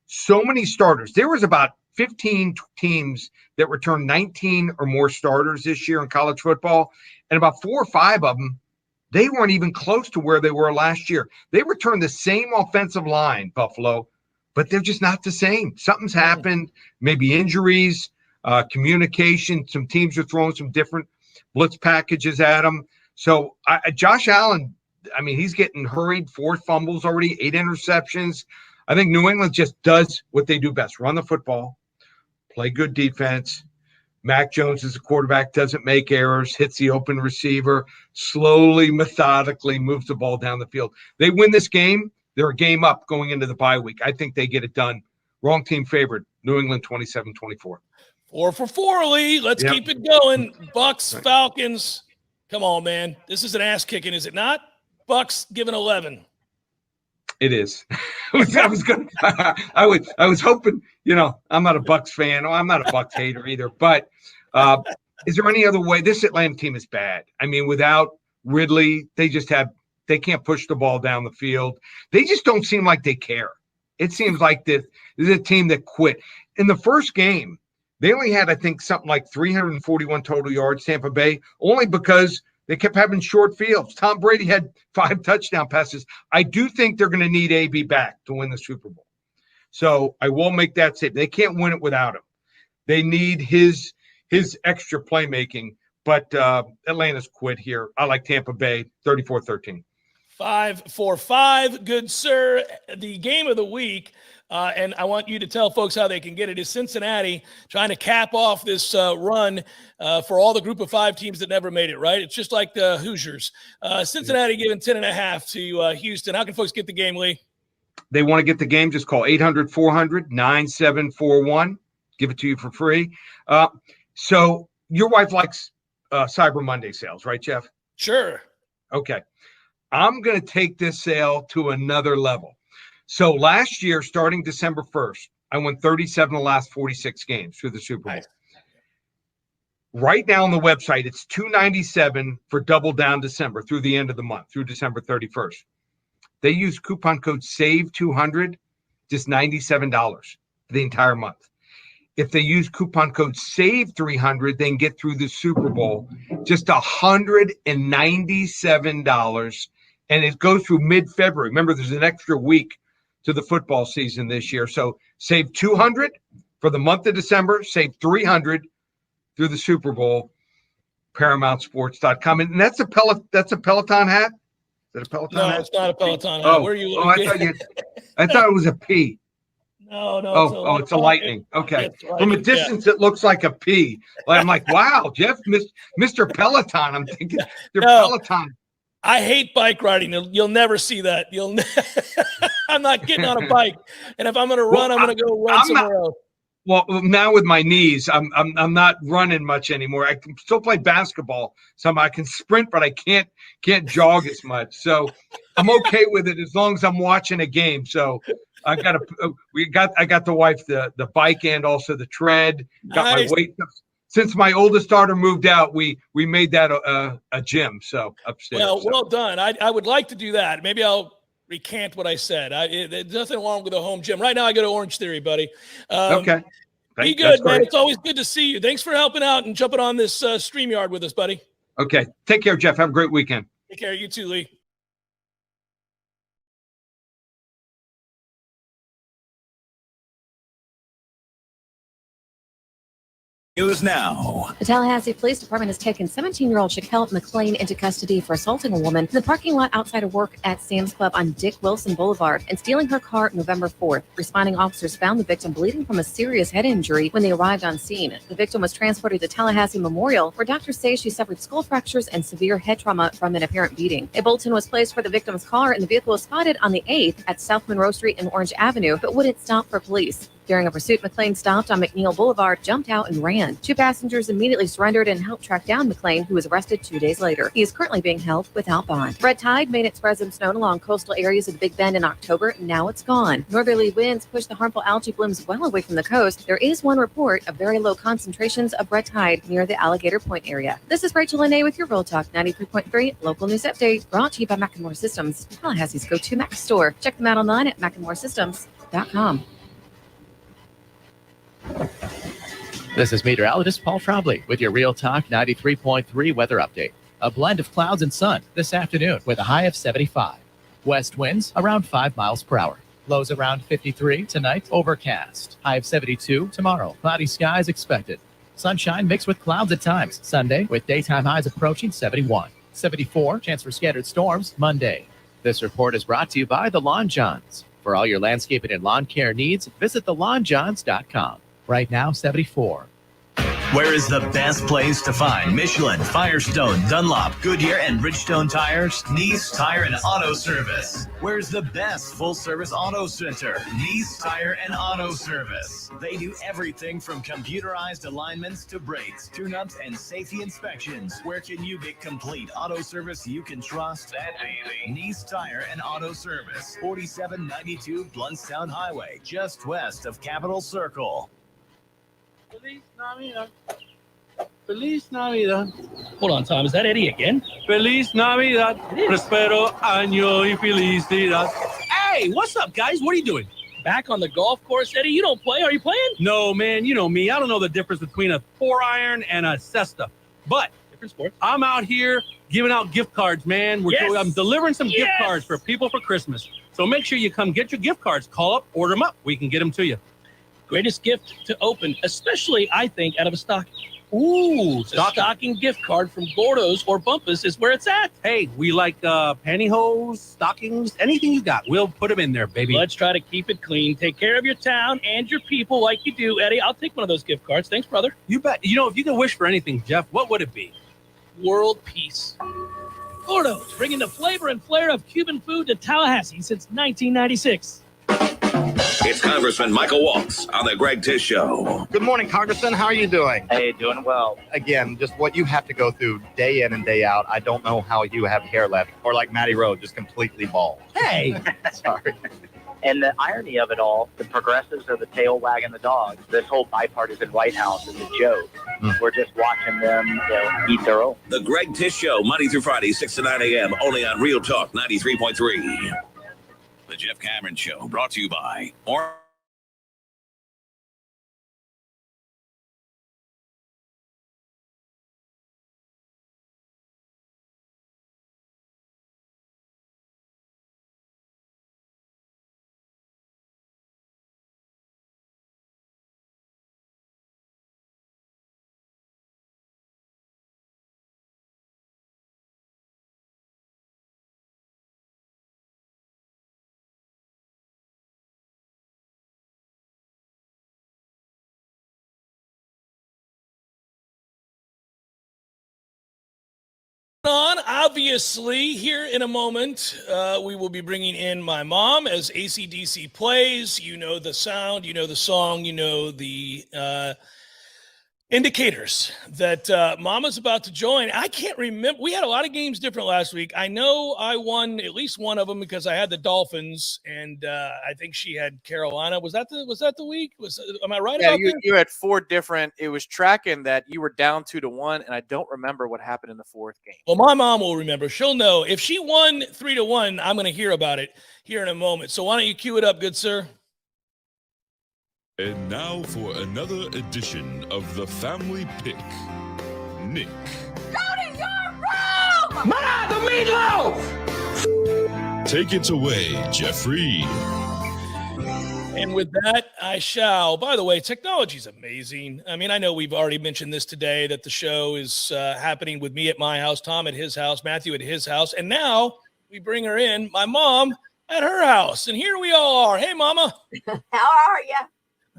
So many starters. There was about 15 teams that returned 19 or more starters this year in college football, and about 4 or 5 of them, they weren't even close to where they were last year. They returned the same offensive line, Buffalo, but they're just not the same. Something's happened, maybe injuries, communication. Some teams are throwing some different blitz packages at them. So Josh Allen, I mean, he's getting hurried, 4 fumbles already, 8 interceptions. I think New England just does what they do best, run the football, play good defense. Mac Jones as a quarterback doesn't make errors, hits the open receiver, slowly, methodically moves the ball down the field. They win this game, they're a game up going into the bye week. I think they get it done. Wrong team favored, New England 27-24. 4 for 4, Lee. Let's keep it going. Bucks, Falcons. Come on, man. This is an ass kicking, is it not? Bucks given 11. It is. I was hoping, I'm not a Bucks fan. Or I'm not a Bucks hater either. But is there any other way? This Atlanta team is bad. I mean, without Ridley, they can't push the ball down the field. They just don't seem like they care. It seems like this is a team that quit. In the first game, they only had, I think, something like 341 total yards, Tampa Bay, only because they kept having short fields. Tom Brady had 5 touchdown passes. I do think they're going to need AB back to win the Super Bowl. So I will make that statement. They can't win it without him. They need his extra playmaking. But Atlanta's quit here. I like Tampa Bay, 34-13. 5-4-5. Good, sir. The game of the week, and I want you to tell folks how they can get it, is Cincinnati trying to cap off this run for all the group of 5 teams that never made it, right? It's just like the Hoosiers. Cincinnati giving 10.5 to Houston. How can folks get the game, Lee? They want to get the game, just call 800-400-9741. Give it to you for free. So your wife likes Cyber Monday sales, right, Jeff? Sure. Okay. I'm going to take this sale to another level. So last year, starting December 1st, I won 37 of the last 46 games through the Super Bowl. Nice. Right now on the website, it's $297 for Double Down December through the end of the month, through December 31st. They use coupon code SAVE200, just $97 for the entire month. If they use coupon code SAVE300, they can get through the Super Bowl, just $197. And it goes through mid-February. Remember, there's an extra week to the football season this year. So save $200 for the month of December, save $300 through the Super Bowl, ParamountSports.com. And that's a Peloton hat? Is that a Peloton hat? No, it's not a Peloton hat. Where are you looking? I thought it was a P. No. It's a lightning. Okay. From a distance, it looks like a P. I'm like, wow, Jeff, Mr. Peloton. I'm thinking they're Peloton. I hate bike riding. You'll never see that. I'm not getting on a bike. And if I'm going to run, I'm going to go run somewhere else. Well, now with my knees, I'm not running much anymore. I can still play basketball. I can sprint, but I can't jog as much. So I'm okay with it as long as I'm watching a game. So I got the wife the bike and also the tread. Got my weight. Since my oldest daughter moved out, we made that a gym. So upstairs. Well done. I would like to do that. Maybe I'll recant what I said. There's nothing wrong with a home gym. Right now, I go to Orange Theory, buddy. Okay. Be good, man. It's always good to see you. Thanks for helping out and jumping on this StreamYard with us, buddy. Okay. Take care, Jeff. Have a great weekend. Take care. You too, Lee. News now. The Tallahassee Police Department has taken 17-year-old Shaquille McLean into custody for assaulting a woman in the parking lot outside of work at Sam's Club on Dick Wilson Boulevard and stealing her car November 4th. Responding officers found the victim bleeding from a serious head injury when they arrived on scene. The victim was transported to Tallahassee Memorial, where doctors say she suffered skull fractures and severe head trauma from an apparent beating. A bulletin was placed for the victim's car, and the vehicle was spotted on the 8th at South Monroe Street and Orange Avenue, but wouldn't stop for police. During a pursuit, McLean stopped on McNeil Boulevard, jumped out, and ran. 2 passengers immediately surrendered and helped track down McLean, who was arrested 2 days later. He is currently being held without bond. Red tide made its presence known along coastal areas of the Big Bend in October. Now it's gone. Northerly winds pushed the harmful algae blooms well away from the coast. There is one report of very low concentrations of red tide near the Alligator Point area. This is Rachel Lene with your Real Talk 93.3 local news update, brought to you by McEnmore Systems, Tallahassee's go-to Mac store. Check them out online at McEnmoreSystems.com. This is meteorologist Paul Trombley with your Real Talk 93.3 weather update. A blend of clouds and sun this afternoon with a high of 75. West winds around 5 miles per hour. Lows around 53 tonight, overcast. High of 72 tomorrow. Cloudy skies expected. Sunshine mixed with clouds at times. Sunday with daytime highs approaching 71. 74, chance for scattered storms Monday. This report is brought to you by the Lawn Johns. For all your landscaping and lawn care needs, visit thelawnjohns.com. Right now, 74. Where is the best place to find Michelin, Firestone, Dunlop, Goodyear, and Bridgestone tires? Nice Tire and Auto Service. Where's the best full-service auto center? Nice Tire and Auto Service. They do everything from computerized alignments to brakes, tune-ups, and safety inspections. Where can you get complete auto service you can trust? That's easy. Nice Tire and Auto Service. 4792 Bluntstown Highway, just west of Capitol Circle. Feliz Navidad. Feliz Navidad. Hold on, Tom. Is that Eddie again? Feliz Navidad. Prospero año y felicidad. Hey, what's up, guys? What are you doing? Back on the golf course, Eddie? You don't play. Are you playing? No, man. You know me. I don't know the difference between a 4-iron and a cesta. But different sport. I'm out here giving out gift cards, man. I'm delivering some gift cards for people for Christmas. So make sure you come get your gift cards. Call up, order them up. We can get them to you. Greatest gift to open, especially, I think, out of a stocking. Ooh, stocking gift card from Gordo's or Bumpus is where it's at. Hey, we like pantyhose, stockings, anything you got. We'll put them in there, baby. Let's try to keep it clean. Take care of your town and your people like you do, Eddie. I'll take one of those gift cards. Thanks, brother. You bet. You know, if you could wish for anything, Jeff, what would it be? World peace. Gordo's, bringing the flavor and flair of Cuban food to Tallahassee since 1996. It's Congressman Michael Waltz on the Greg Tish Show. Good morning, Congressman. How are you doing? Hey, doing well. Again, just what you have to go through day in and day out. I don't know how you have hair left, or like Matty Rowe, just completely bald. Hey! Sorry. And the irony of it all, the progressives are the tail wagging the dog. This whole bipartisan White House is a joke. We're just watching them eat their own. The Greg Tish Show, Monday through Friday, 6 to 9 a.m., only on Real Talk 93.3. The Jeff Cameron Show, brought to you by on. Obviously, here in a moment, we will be bringing in my mom as AC/DC plays. You know the sound, you know the song, you know the indicators that Mama's about to join. I can't remember. We had a lot of games different last week. I know I won at least one of them because I had the Dolphins, and I think she had Carolina. Was that the week? Am I right about that? You had 4 different. It was tracking that you were down 2-1, and I don't remember what happened in the 4th game. Well, my mom will remember. She'll know. If she won 3-1, I'm going to hear about it here in a moment. So why don't you cue it up, good sir? And now for another edition of the Family Pick. Nick. Go to your room! Ma, the meatloaf! Take it away, Jeffrey. And with that, I shall. By the way, technology is amazing. I mean, I know we've already mentioned this today, that the show is happening with me at my house, Tom at his house, Matthew at his house. And now we bring her in, my mom at her house. And here we all are. Hey, Mama. How are you?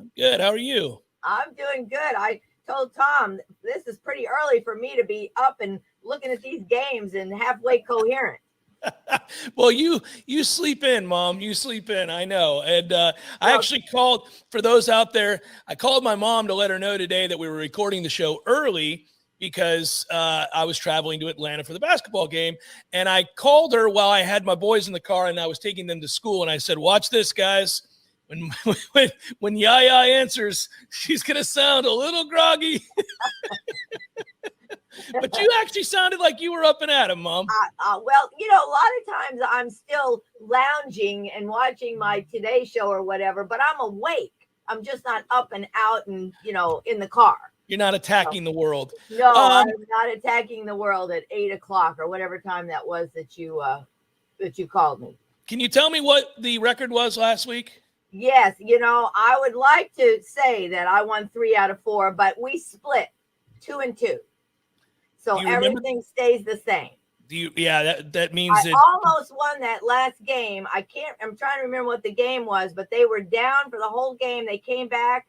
I'm good. How are you? I'm doing good. I told Tom this is pretty early for me to be up and looking at these games and halfway coherent. Well, you sleep in, Mom. You sleep in. I know. And I actually called, for those out there, I called my mom to let her know today that we were recording the show early because I was traveling to Atlanta for the basketball game. And I called her while I had my boys in the car and I was taking them to school. And I said, watch this, guys. When Yaya answers, she's going to sound a little groggy. But you actually sounded like you were up and at him, Mom. Well, you know, a lot of times I'm still lounging and watching my Today Show or whatever, but I'm awake. I'm just not up and out and, you know, in the car. You're not attacking the world. No, I'm not attacking the world at 8 o'clock or whatever time that was that you called me. Can you tell me what the record was last week? Yes, you know, I would like to say that I won 3 out of 4, but we split 2 and 2. So everything stays the same. Do you? Yeah, that means I almost won that last game. I'm trying to remember what the game was, but they were down for the whole game. They came back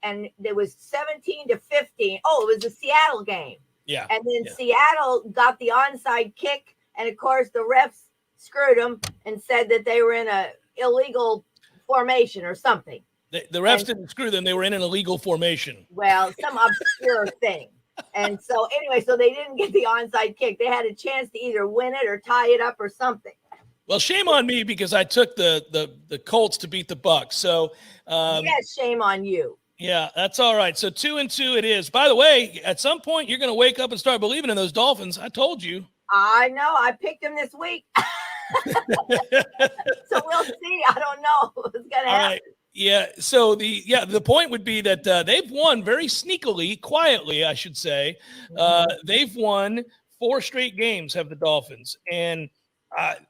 and it was 17-15. Oh, it was the Seattle game. Yeah. And then Seattle got the onside kick. And of course the refs screwed them and said that they were in a illegal formation or something. The refs didn't screw them. They were in an illegal formation. Well, some obscure thing. And so anyway, so they didn't get the onside kick. They had a chance to either win it or tie it up or something. Well, shame on me because I took the Colts to beat the Bucks. So yes, shame on you. Yeah, that's all right. So 2 and 2 it is. By the way, at some point you're going to wake up and start believing in those Dolphins. I told you. I know. I picked them this week. So we'll see. I don't know what's going to happen. Right. Yeah. So the point would be that they've won very sneakily, quietly, I should say. They've won 4 straight games, have the Dolphins. And,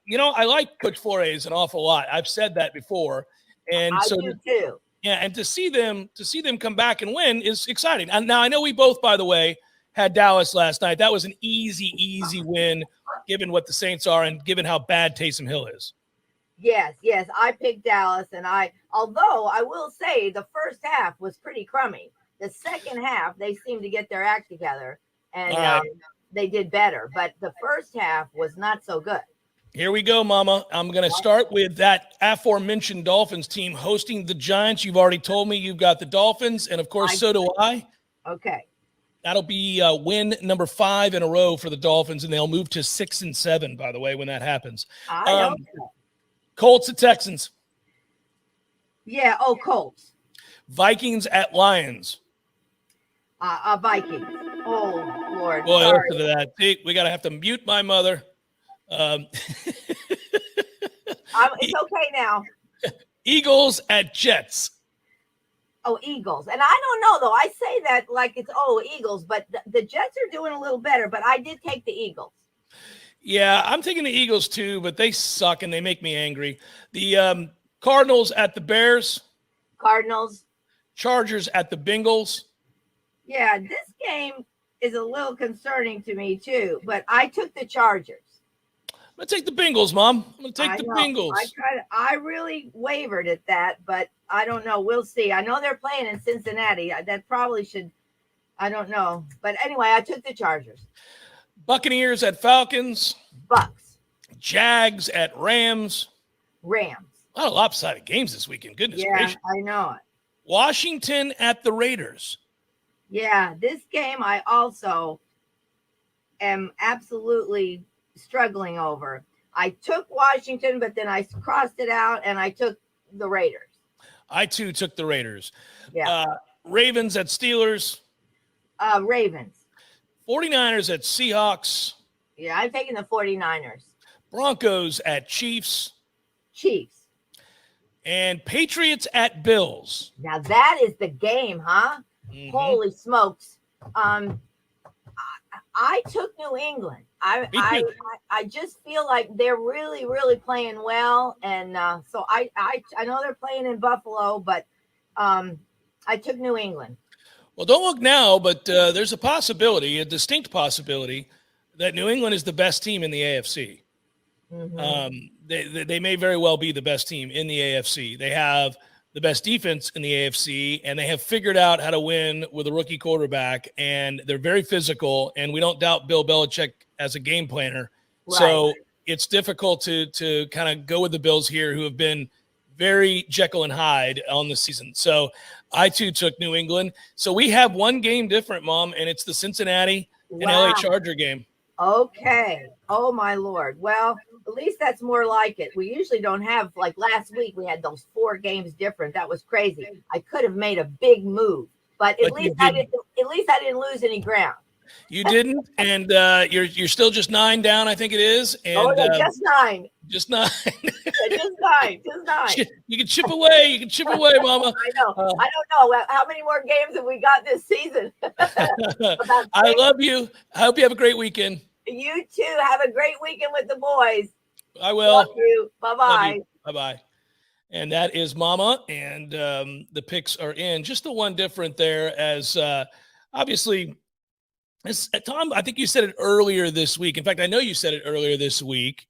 you know, I like Coach Flores an awful lot. I've said that before. And I do too. Yeah. And to see them come back and win is exciting. And now I know we both, by the way, had Dallas last night. That was an easy win, given what the Saints are and given how bad Taysom Hill is. Yes, I picked Dallas, and although I will say the first half was pretty crummy. The second half, they seemed to get their act together, and they did better. But the first half was not so good. Here we go, Mama. I'm going to start with that aforementioned Dolphins team hosting the Giants. You've already told me you've got the Dolphins, and of course, so do I. Okay. That'll be win number 5 in a row for the Dolphins, and they'll move to 6 and 7, by the way, when that happens. I hope so. Colts at Texans. Yeah, Colts. Vikings at Lions. Vikings. Oh, Lord. Boy, listen to that. See, we got to have to mute my mother. It's okay now. Eagles at Jets. Oh, Eagles. And I don't know, though. I say that like it's, Eagles, but the Jets are doing a little better, but I did take the Eagles. Yeah, I'm taking the Eagles too, but they suck and they make me angry. The Cardinals at the Bears. Cardinals. Chargers at the Bengals. Yeah, this game is a little concerning to me too, but I took the Chargers. I'm going to take the Bengals, Mom. I'm going to take the Bengals. I really wavered at that, but I don't know. We'll see. I know they're playing in Cincinnati. That probably should, I don't know. But anyway, I took the Chargers. Buccaneers at Falcons. Bucks. Jags at Rams. Rams. A lot of lopsided games this weekend. Goodness gracious. I know it. Washington at the Raiders. Yeah, this game I also am absolutely struggling over. I took Washington, but then I crossed it out and I took the Raiders. I too took the Raiders. Yeah. Ravens at Steelers. Ravens. 49ers at Seahawks. Yeah, I'm taking the 49ers. Broncos at Chiefs. Chiefs. And Patriots at Bills. Now that is the game, huh? Mm-hmm. Holy smokes. I took New England. I just feel like they're really, really playing well. And so I know they're playing in Buffalo, but I took New England. Well, don't look now, but there's a possibility, a distinct possibility, that New England is the best team in the AFC. Mm-hmm. They may very well be the best team in the AFC. They have the best defense in the AFC, and they have figured out how to win with a rookie quarterback, and they're very physical, and we don't doubt Bill Belichick as a game planner. Right. So it's difficult to kind of go with the Bills here, who have been very Jekyll and Hyde on the season. So I too took New England. So we have one game different, Mom, and it's the Cincinnati and LA Charger game. Okay. Oh my Lord. Well, at least that's more like it. We usually don't have, like last week, we had those 4 games different. That was crazy. I could have made a big move, but at least I didn't lose any ground. You didn't, and you're still just 9 down, I think it is. And just 9. Just 9. Just 9. You can chip away. You can chip away, Mama. I know. I don't know how many more games have we got this season. I love you. I hope you have a great weekend. You too. Have a great weekend with the boys. I will. Love you. Bye-bye. Bye-bye. And that is Mama, and the picks are in. Just the one different there, as obviously, Tom, I think you said it earlier this week. In fact, I know you said it earlier this week.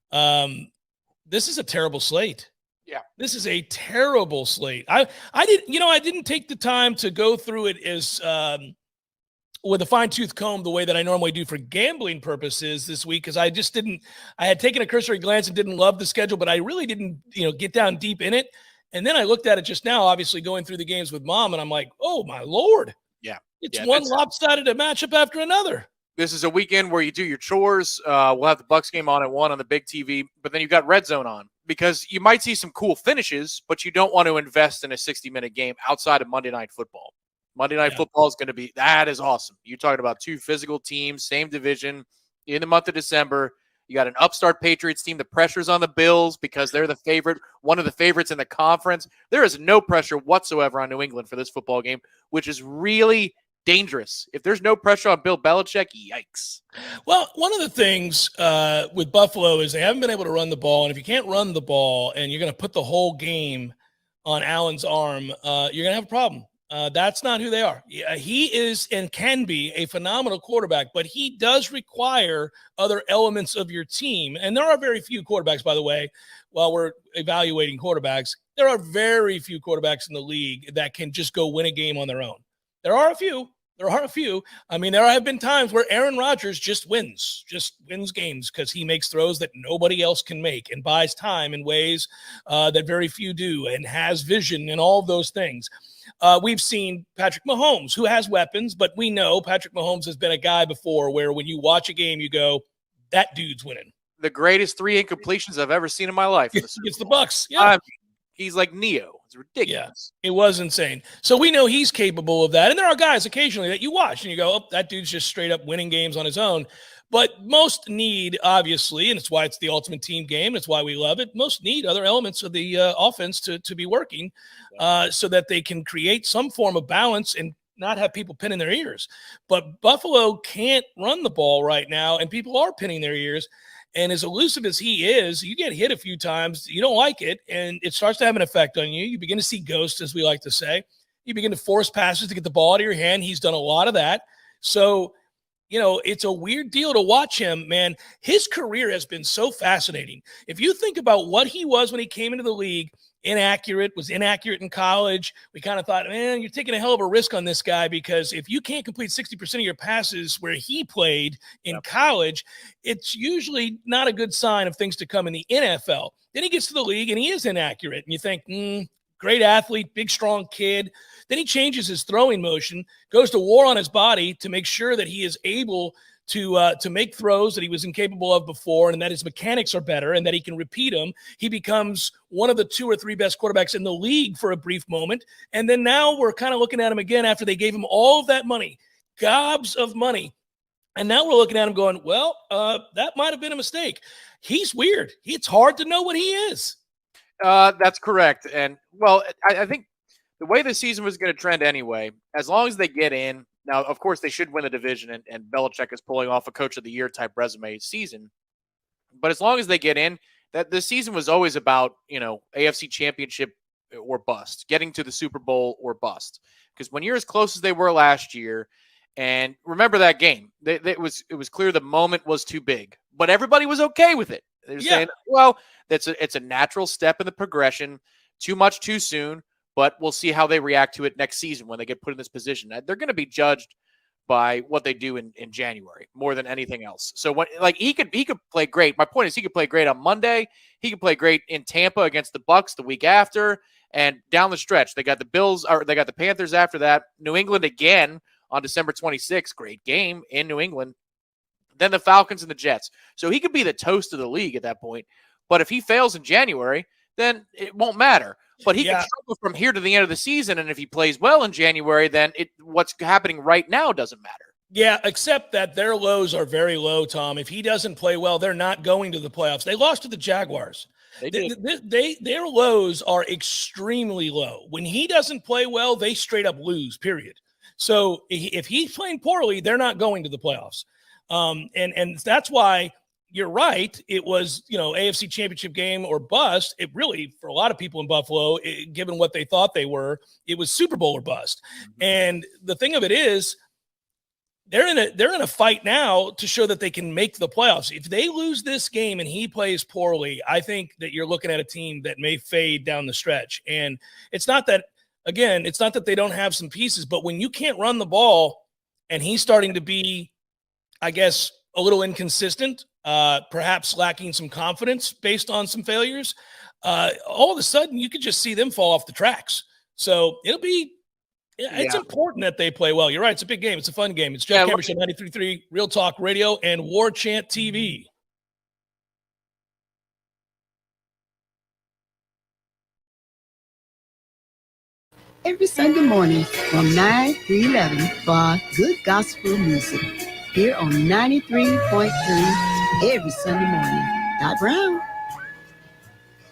This is a terrible slate. Yeah. This is a terrible slate. I didn't take the time to go through it as with a fine-tooth comb the way that I normally do for gambling purposes this week, because I had taken a cursory glance and didn't love the schedule, but I really didn't, get down deep in it. And then I looked at it just now, obviously going through the games with Mom, and I'm like, oh my Lord. Yeah. It's one lopsided matchup after another. This is a weekend where you do your chores. We'll have the Bucs game on at 1 on the big TV, but then you've got Red Zone on, because you might see some cool finishes, but you don't want to invest in a 60-minute game outside of Monday Night Football. Monday Night Football is going to be – that is awesome. You're talking about 2 physical teams, same division, in the month of December. You got an upstart Patriots team. The pressure's on the Bills because they're the favorite, one of the favorites in the conference. There is no pressure whatsoever on New England for this football game, which is really dangerous. If there's no pressure on Bill Belichick, yikes. Well, one of the things with Buffalo is they haven't been able to run the ball, and if you can't run the ball and you're going to put the whole game on Allen's arm, you're going to have a problem. That's not who they are. He is and can be a phenomenal quarterback, but he does require other elements of your team. And there are very few quarterbacks, by the way, while we're evaluating quarterbacks, there are very few quarterbacks in the league that can just go win a game on their own. There are a few. I mean, there have been times where Aaron Rodgers just wins games because he makes throws that nobody else can make and buys time in ways that very few do, and has vision and all of those things. We've seen Patrick Mahomes, who has weapons, but we know Patrick Mahomes has been a guy before where when you watch a game, you go, that dude's winning. The greatest 3 incompletions I've ever seen in my life. It's the Bucs. Yeah. He's like Neo. It's ridiculous. Yeah, it was insane. So we know he's capable of that. And there are guys occasionally that you watch and you go, oh, that dude's just straight up winning games on his own. But most need, obviously, and it's why it's the ultimate team game. It's why we love it. Most need other elements of the offense to be working so that they can create some form of balance and not have people pinning their ears. But Buffalo can't run the ball right now, and people are pinning their ears. And as elusive as he is, you get hit a few times, you don't like it, and it starts to have an effect on you. You begin to see ghosts, as we like to say. You begin to force passes to get the ball out of your hand. He's done a lot of that. So, it's a weird deal to watch him, man. His career has been so fascinating. If you think about what he was when he came into the league, was inaccurate in college. We kind of thought, man, you're taking a hell of a risk on this guy, because if you can't complete 60% of your passes where he played in college, it's usually not a good sign of things to come in the NFL. Then he gets to the league and he is inaccurate. And you think, great athlete, big, strong kid. Then he changes his throwing motion, goes to war on his body to make sure that he is able to make throws that he was incapable of before, and that his mechanics are better and that he can repeat them. He becomes one of the 2 or 3 best quarterbacks in the league for a brief moment. And then now we're kind of looking at him again after they gave him all of that money, gobs of money. And now we're looking at him going, well, that might have been a mistake. He's weird. It's hard to know what he is. That's correct. And, well, I think the way the season was going to trend anyway, as long as they get in, now, of course, they should win the division, and Belichick is pulling off a Coach of the Year type resume season. But as long as they get in, that the season was always about, AFC Championship or bust, getting to the Super Bowl or bust. Because when you're as close as they were last year, and remember that game, it was clear the moment was too big, but everybody was okay with it. They're saying, well, it's a natural step in the progression, too much too soon. But we'll see how they react to it next season when they get put in this position. They're going to be judged by what they do in January more than anything else. So when he could play great. My point is he could play great on Monday. He could play great in Tampa against the Bucs the week after, and down the stretch they got the Bills or they got the Panthers after that. New England again on December 26th. Great game in New England. Then the Falcons and the Jets. So he could be the toast of the league at that point. But if he fails in January, then it won't matter. But he can struggle from here to the end of the season, and if he plays well in January, then what's happening right now doesn't matter. Yeah, except that their lows are very low, Tom. If he doesn't play well, they're not going to the playoffs. They lost to the Jaguars. Their lows are extremely low. When he doesn't play well, they straight up lose, period. So if he's playing poorly, they're not going to the playoffs. And that's why you're right. It was, AFC Championship game or bust. It really, for a lot of people in Buffalo, given what they thought they were, it was Super Bowl or bust. And the thing of it is, they're in a fight now to show that they can make the playoffs. If they lose this game and he plays poorly, I think that you're looking at a team that may fade down the stretch. And it's not that they don't have some pieces, but when you can't run the ball and he's starting to be, I guess, a little inconsistent, perhaps lacking some confidence based on some failures, all of a sudden you could just see them fall off the tracks. So it's important that they play well. You're right. It's a big game. It's a fun game. It's Jeff Cameron Show, 93.3 Real Talk Radio and Warchant TV. Every Sunday morning from 9 to 11 for good gospel music here on 93.3 every Sunday morning. Dot Brown.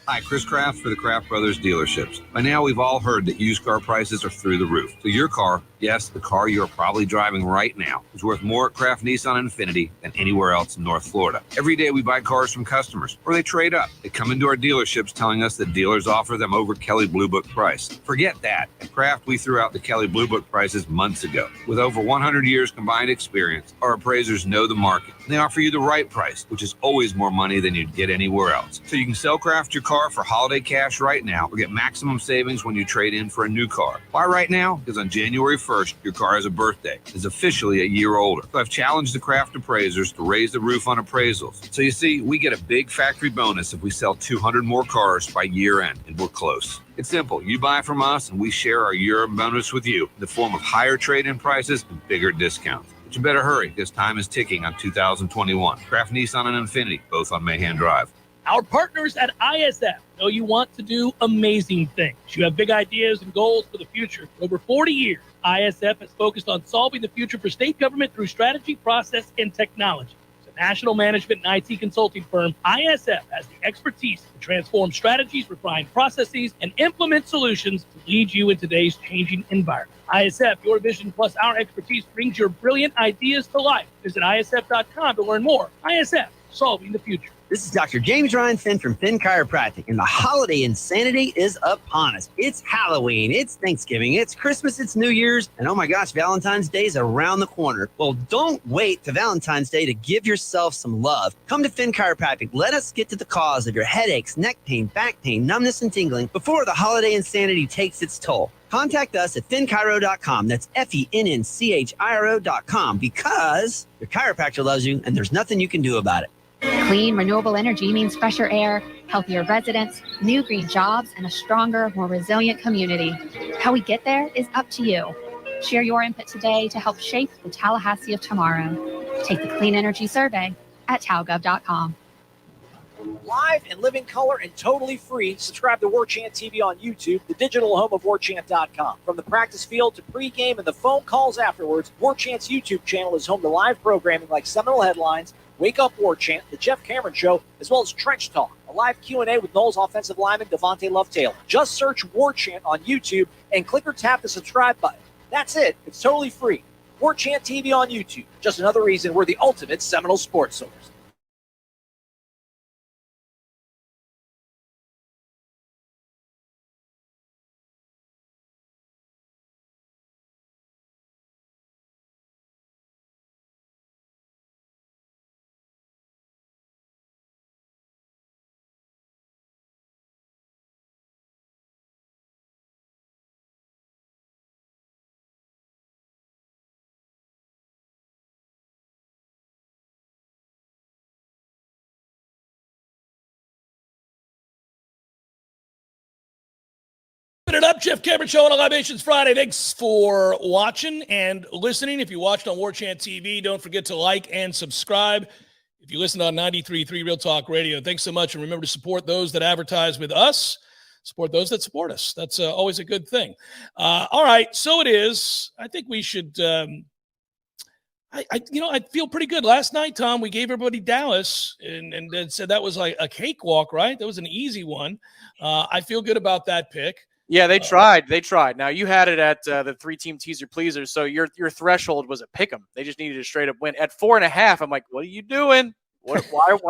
Hi, Chris Kraft for the Kraft Brothers dealerships. By now, we've all heard that used car prices are through the roof. So your car, yes, the car you're probably driving right now, is worth more at Kraft Nissan and Infiniti than anywhere else in North Florida. Every day we buy cars from customers, or they trade up. They come into our dealerships telling us that dealers offer them over Kelley Blue Book price. Forget that. At Kraft, we threw out the Kelley Blue Book prices months ago. With over 100 years combined experience, our appraisers know the market. And they offer you the right price, which is always more money than you'd get anywhere else. So you can sell Kraft your car for holiday cash right now or get maximum savings when you trade in for a new car. Why right now? Because on January 1st, your car has a birthday. It's officially a year older. So I've challenged the Kraft appraisers to raise the roof on appraisals. So you see, we get a big factory bonus if we sell 200 more cars by year end, and we're close. It's simple. You buy from us, and we share our year bonus with you in the form of higher trade-in prices and bigger discounts. But you better hurry, because time is ticking on 2021. Kraft Nissan and Infiniti, both on Mahan Drive. Our partners at ISF know you want to do amazing things. You have big ideas and goals for the future. For over 40 years, ISF has focused on solving the future for state government through strategy, process, and technology. As a national management and IT consulting firm, ISF has the expertise to transform strategies, refine processes, and implement solutions to lead you in today's changing environment. ISF, your vision plus our expertise brings your brilliant ideas to life. Visit ISF.com to learn more. ISF, solving the future. This is Dr. James Ryan Finn from Finn Chiropractic, and the holiday insanity is upon us. It's Halloween, it's Thanksgiving, it's Christmas, it's New Year's, and oh my gosh, Valentine's Day is around the corner. Well, don't wait to Valentine's Day to give yourself some love. Come to Finn Chiropractic. Let us get to the cause of your headaches, neck pain, back pain, numbness, and tingling before the holiday insanity takes its toll. Contact us at FinnChiro.com. That's FENNCHIRO.com, because your chiropractor loves you and there's nothing you can do about it. Clean, renewable energy means fresher air, healthier residents, new green jobs, and a stronger, more resilient community. How we get there is up to you. Share your input today to help shape the Tallahassee of tomorrow. Take the Clean Energy Survey at talgov.com. Live and live in color and totally free. Subscribe to Warchant TV on YouTube, the digital home of Warchant.com. From the practice field to pregame and the phone calls afterwards, Warchant's YouTube channel is home to live programming like Seminole Headlines, Wake Up Warchant, The Jeff Cameron Show, as well as Trench Talk, a live Q&A with Noles offensive lineman Devontae Love-Taylor. Just search Warchant on YouTube and click or tap the subscribe button. That's it. It's totally free. Warchant TV on YouTube. Just another reason we're the ultimate Seminole sports source. Wrapping it up, Jeff Cameron Show on a Libations Friday. Thanks for watching and listening. If you watched on Warchant TV, don't forget to like and subscribe. If you listen on 93.3 Real Talk Radio, thanks so much. And remember to support those that advertise with us. Support those that support us. That's always a good thing. All right, so it is. I think we should I feel pretty good. Last night, Tom, we gave everybody Dallas and said that was like a cakewalk, right? That was an easy one. I feel good about that pick. Yeah, they tried. They tried. Now, you had it at the 3-team teaser pleaser, so your threshold was a pick 'em. They just needed a straight-up win. At 4.5, I'm like, what are you doing? Why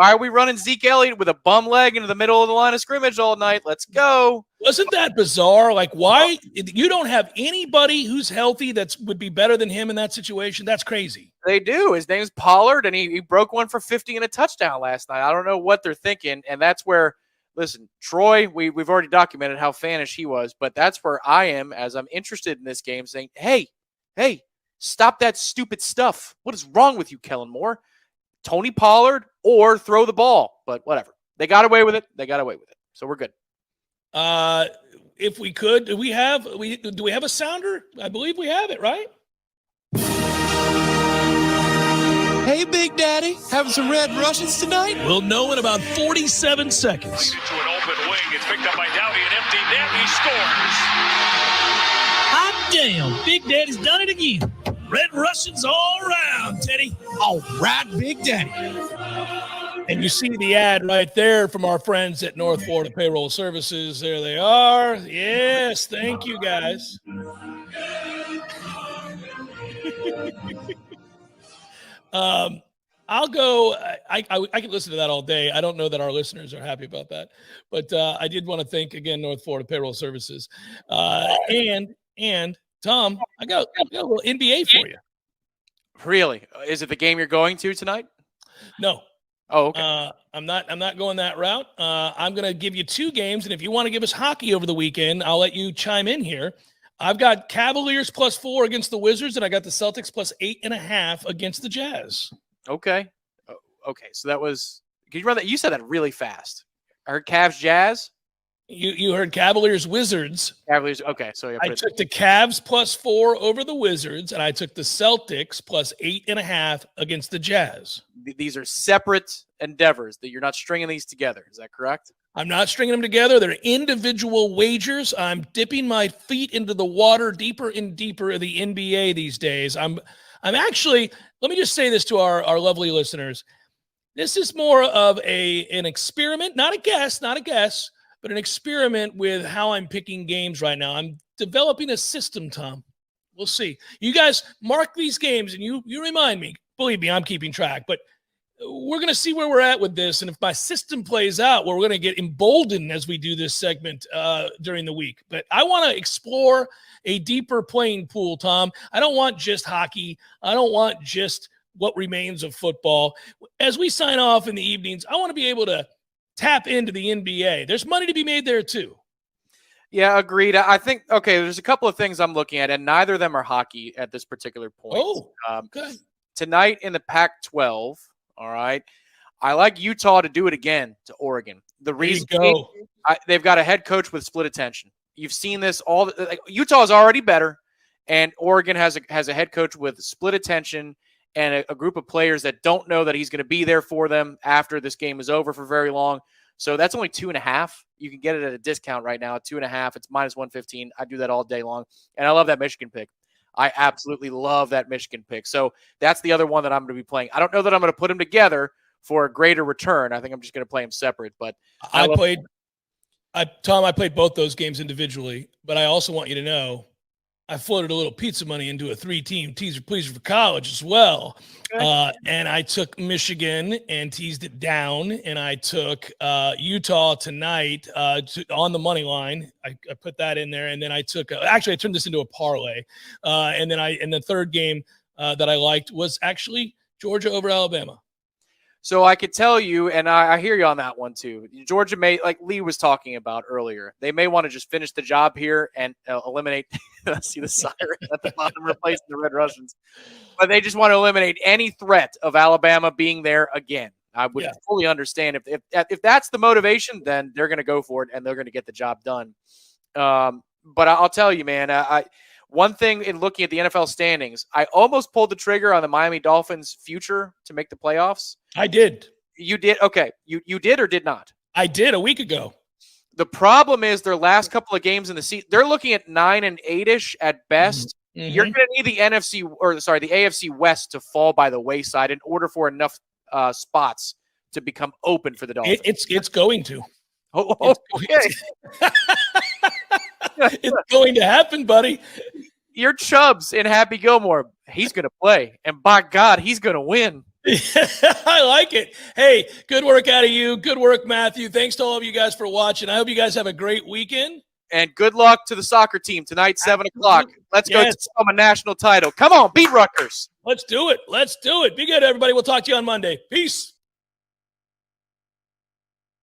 are we running Zeke Elliott with a bum leg into the middle of the line of scrimmage all night? Let's go. Wasn't that bizarre? Like, why? You don't have anybody who's healthy that would be better than him in that situation? That's crazy. They do. His name's Pollard, and he broke one for 50 and a touchdown last night. I don't know what they're thinking, and that's where – listen, Troy, we've already documented how fanish he was, but that's where I am as I'm interested in this game saying, hey, stop that stupid stuff. What is wrong with you, Kellen Moore? Tony Pollard or throw the ball, but whatever. They got away with it. So we're good. If we could, do we have a sounder? I believe we have it, right? Hey, Big Daddy, having some Red Russians tonight? We'll know in about 47 seconds. To an open wing. It's picked up by Dowdy, an empty net. He scores. Hot damn, Big Daddy's done it again. Red Russians all around, Teddy. All right, Big Daddy. And you see the ad right there from our friends at North Florida Payroll Services. There they are. Yes, thank you, guys. I'll go. I can listen to that all day. I don't know that our listeners are happy about that, but I did want to thank again North Florida Payroll Services, and Tom, I got a little NBA for you. Really? Is it the game you're going to tonight? No. Oh, okay. I'm not going that route. I'm going to give you two games, and if you want to give us hockey over the weekend, I'll let you chime in here. I've got Cavaliers +4 against the Wizards, and I got the Celtics +8.5 against the Jazz. Okay. Okay. So that was – can you run that? You said that really fast. I heard Cavs Jazz. You heard Cavaliers Wizards. Cavaliers. Okay. So yeah, I took the Cavs +4 over the Wizards, and I took the Celtics +8.5 against the Jazz. These are separate endeavors that you're not stringing these together. Is that correct? I'm not stringing them together. They're individual wagers. I'm dipping my feet into the water deeper and deeper of the NBA these days. I'm actually, let me just say this to our lovely listeners. This is more of an experiment, not a guess, but an experiment with how I'm picking games right now. I'm developing a system, Tom. We'll see. You guys mark these games and you remind me. Believe me, I'm keeping track, but we're going to see where we're at with this. And if my system plays out, we're going to get emboldened as we do this segment during the week. But I want to explore a deeper playing pool, Tom. I don't want just hockey. I don't want just what remains of football. As we sign off in the evenings, I want to be able to tap into the NBA. There's money to be made there too. Yeah, agreed. I think, okay, there's a couple of things I'm looking at, and neither of them are hockey at this particular point. Oh, okay. Tonight in the Pac-12, all right, I like Utah to do it again to Oregon. The reason they've got a head coach with split attention. You've seen this Utah is already better, and Oregon has a head coach with split attention and a group of players that don't know that he's going to be there for them after this game is over for very long. So that's only 2.5. You can get it at a discount right now at 2.5. It's -115. I do that all day long, and I love that Michigan pick. I absolutely love that Michigan pick. So that's the other one that I'm going to be playing. I don't know that I'm going to put them together for a greater return. I think I'm just going to play them separate. But I played both those games individually, but I also want you to know I floated a little pizza money into a 3-team teaser pleaser for college as well. And I took Michigan and teased it down, and I took Utah tonight on the money line. I put that in there, and then I took actually I turned this into a parlay. And the third game that I liked was actually Georgia over Alabama. So I could tell you, and I hear you on that one too. Georgia may, like Lee was talking about earlier, they may want to just finish the job here and eliminate. I see the siren at the bottom replacing the Red Russians, but they just want to eliminate any threat of Alabama being there again. I would fully understand if that's the motivation, then they're going to go for it and they're going to get the job done. But I'll tell you, man, one thing in looking at the NFL standings, I almost pulled the trigger on the Miami Dolphins' future to make the playoffs. I did. You did? Okay. You did or did not? I did a week ago. The problem is their last couple of games in the season, they're looking at 9 and 8-ish at best. Mm-hmm. You're going to need the AFC West to fall by the wayside in order for enough spots to become open for the Dolphins. It's going to. Oh, okay. It's going to happen, buddy. Your Chubbs in Happy Gilmore, he's going to play. And by God, he's going to win. I like it. Hey, good work out of you. Good work, Matthew. Thanks to all of you guys for watching. I hope you guys have a great weekend. And good luck to the soccer team tonight, 7 o'clock. Let's go to a national title. Come on, beat Rutgers. Let's do it. Let's do it. Be good, everybody. We'll talk to you on Monday. Peace.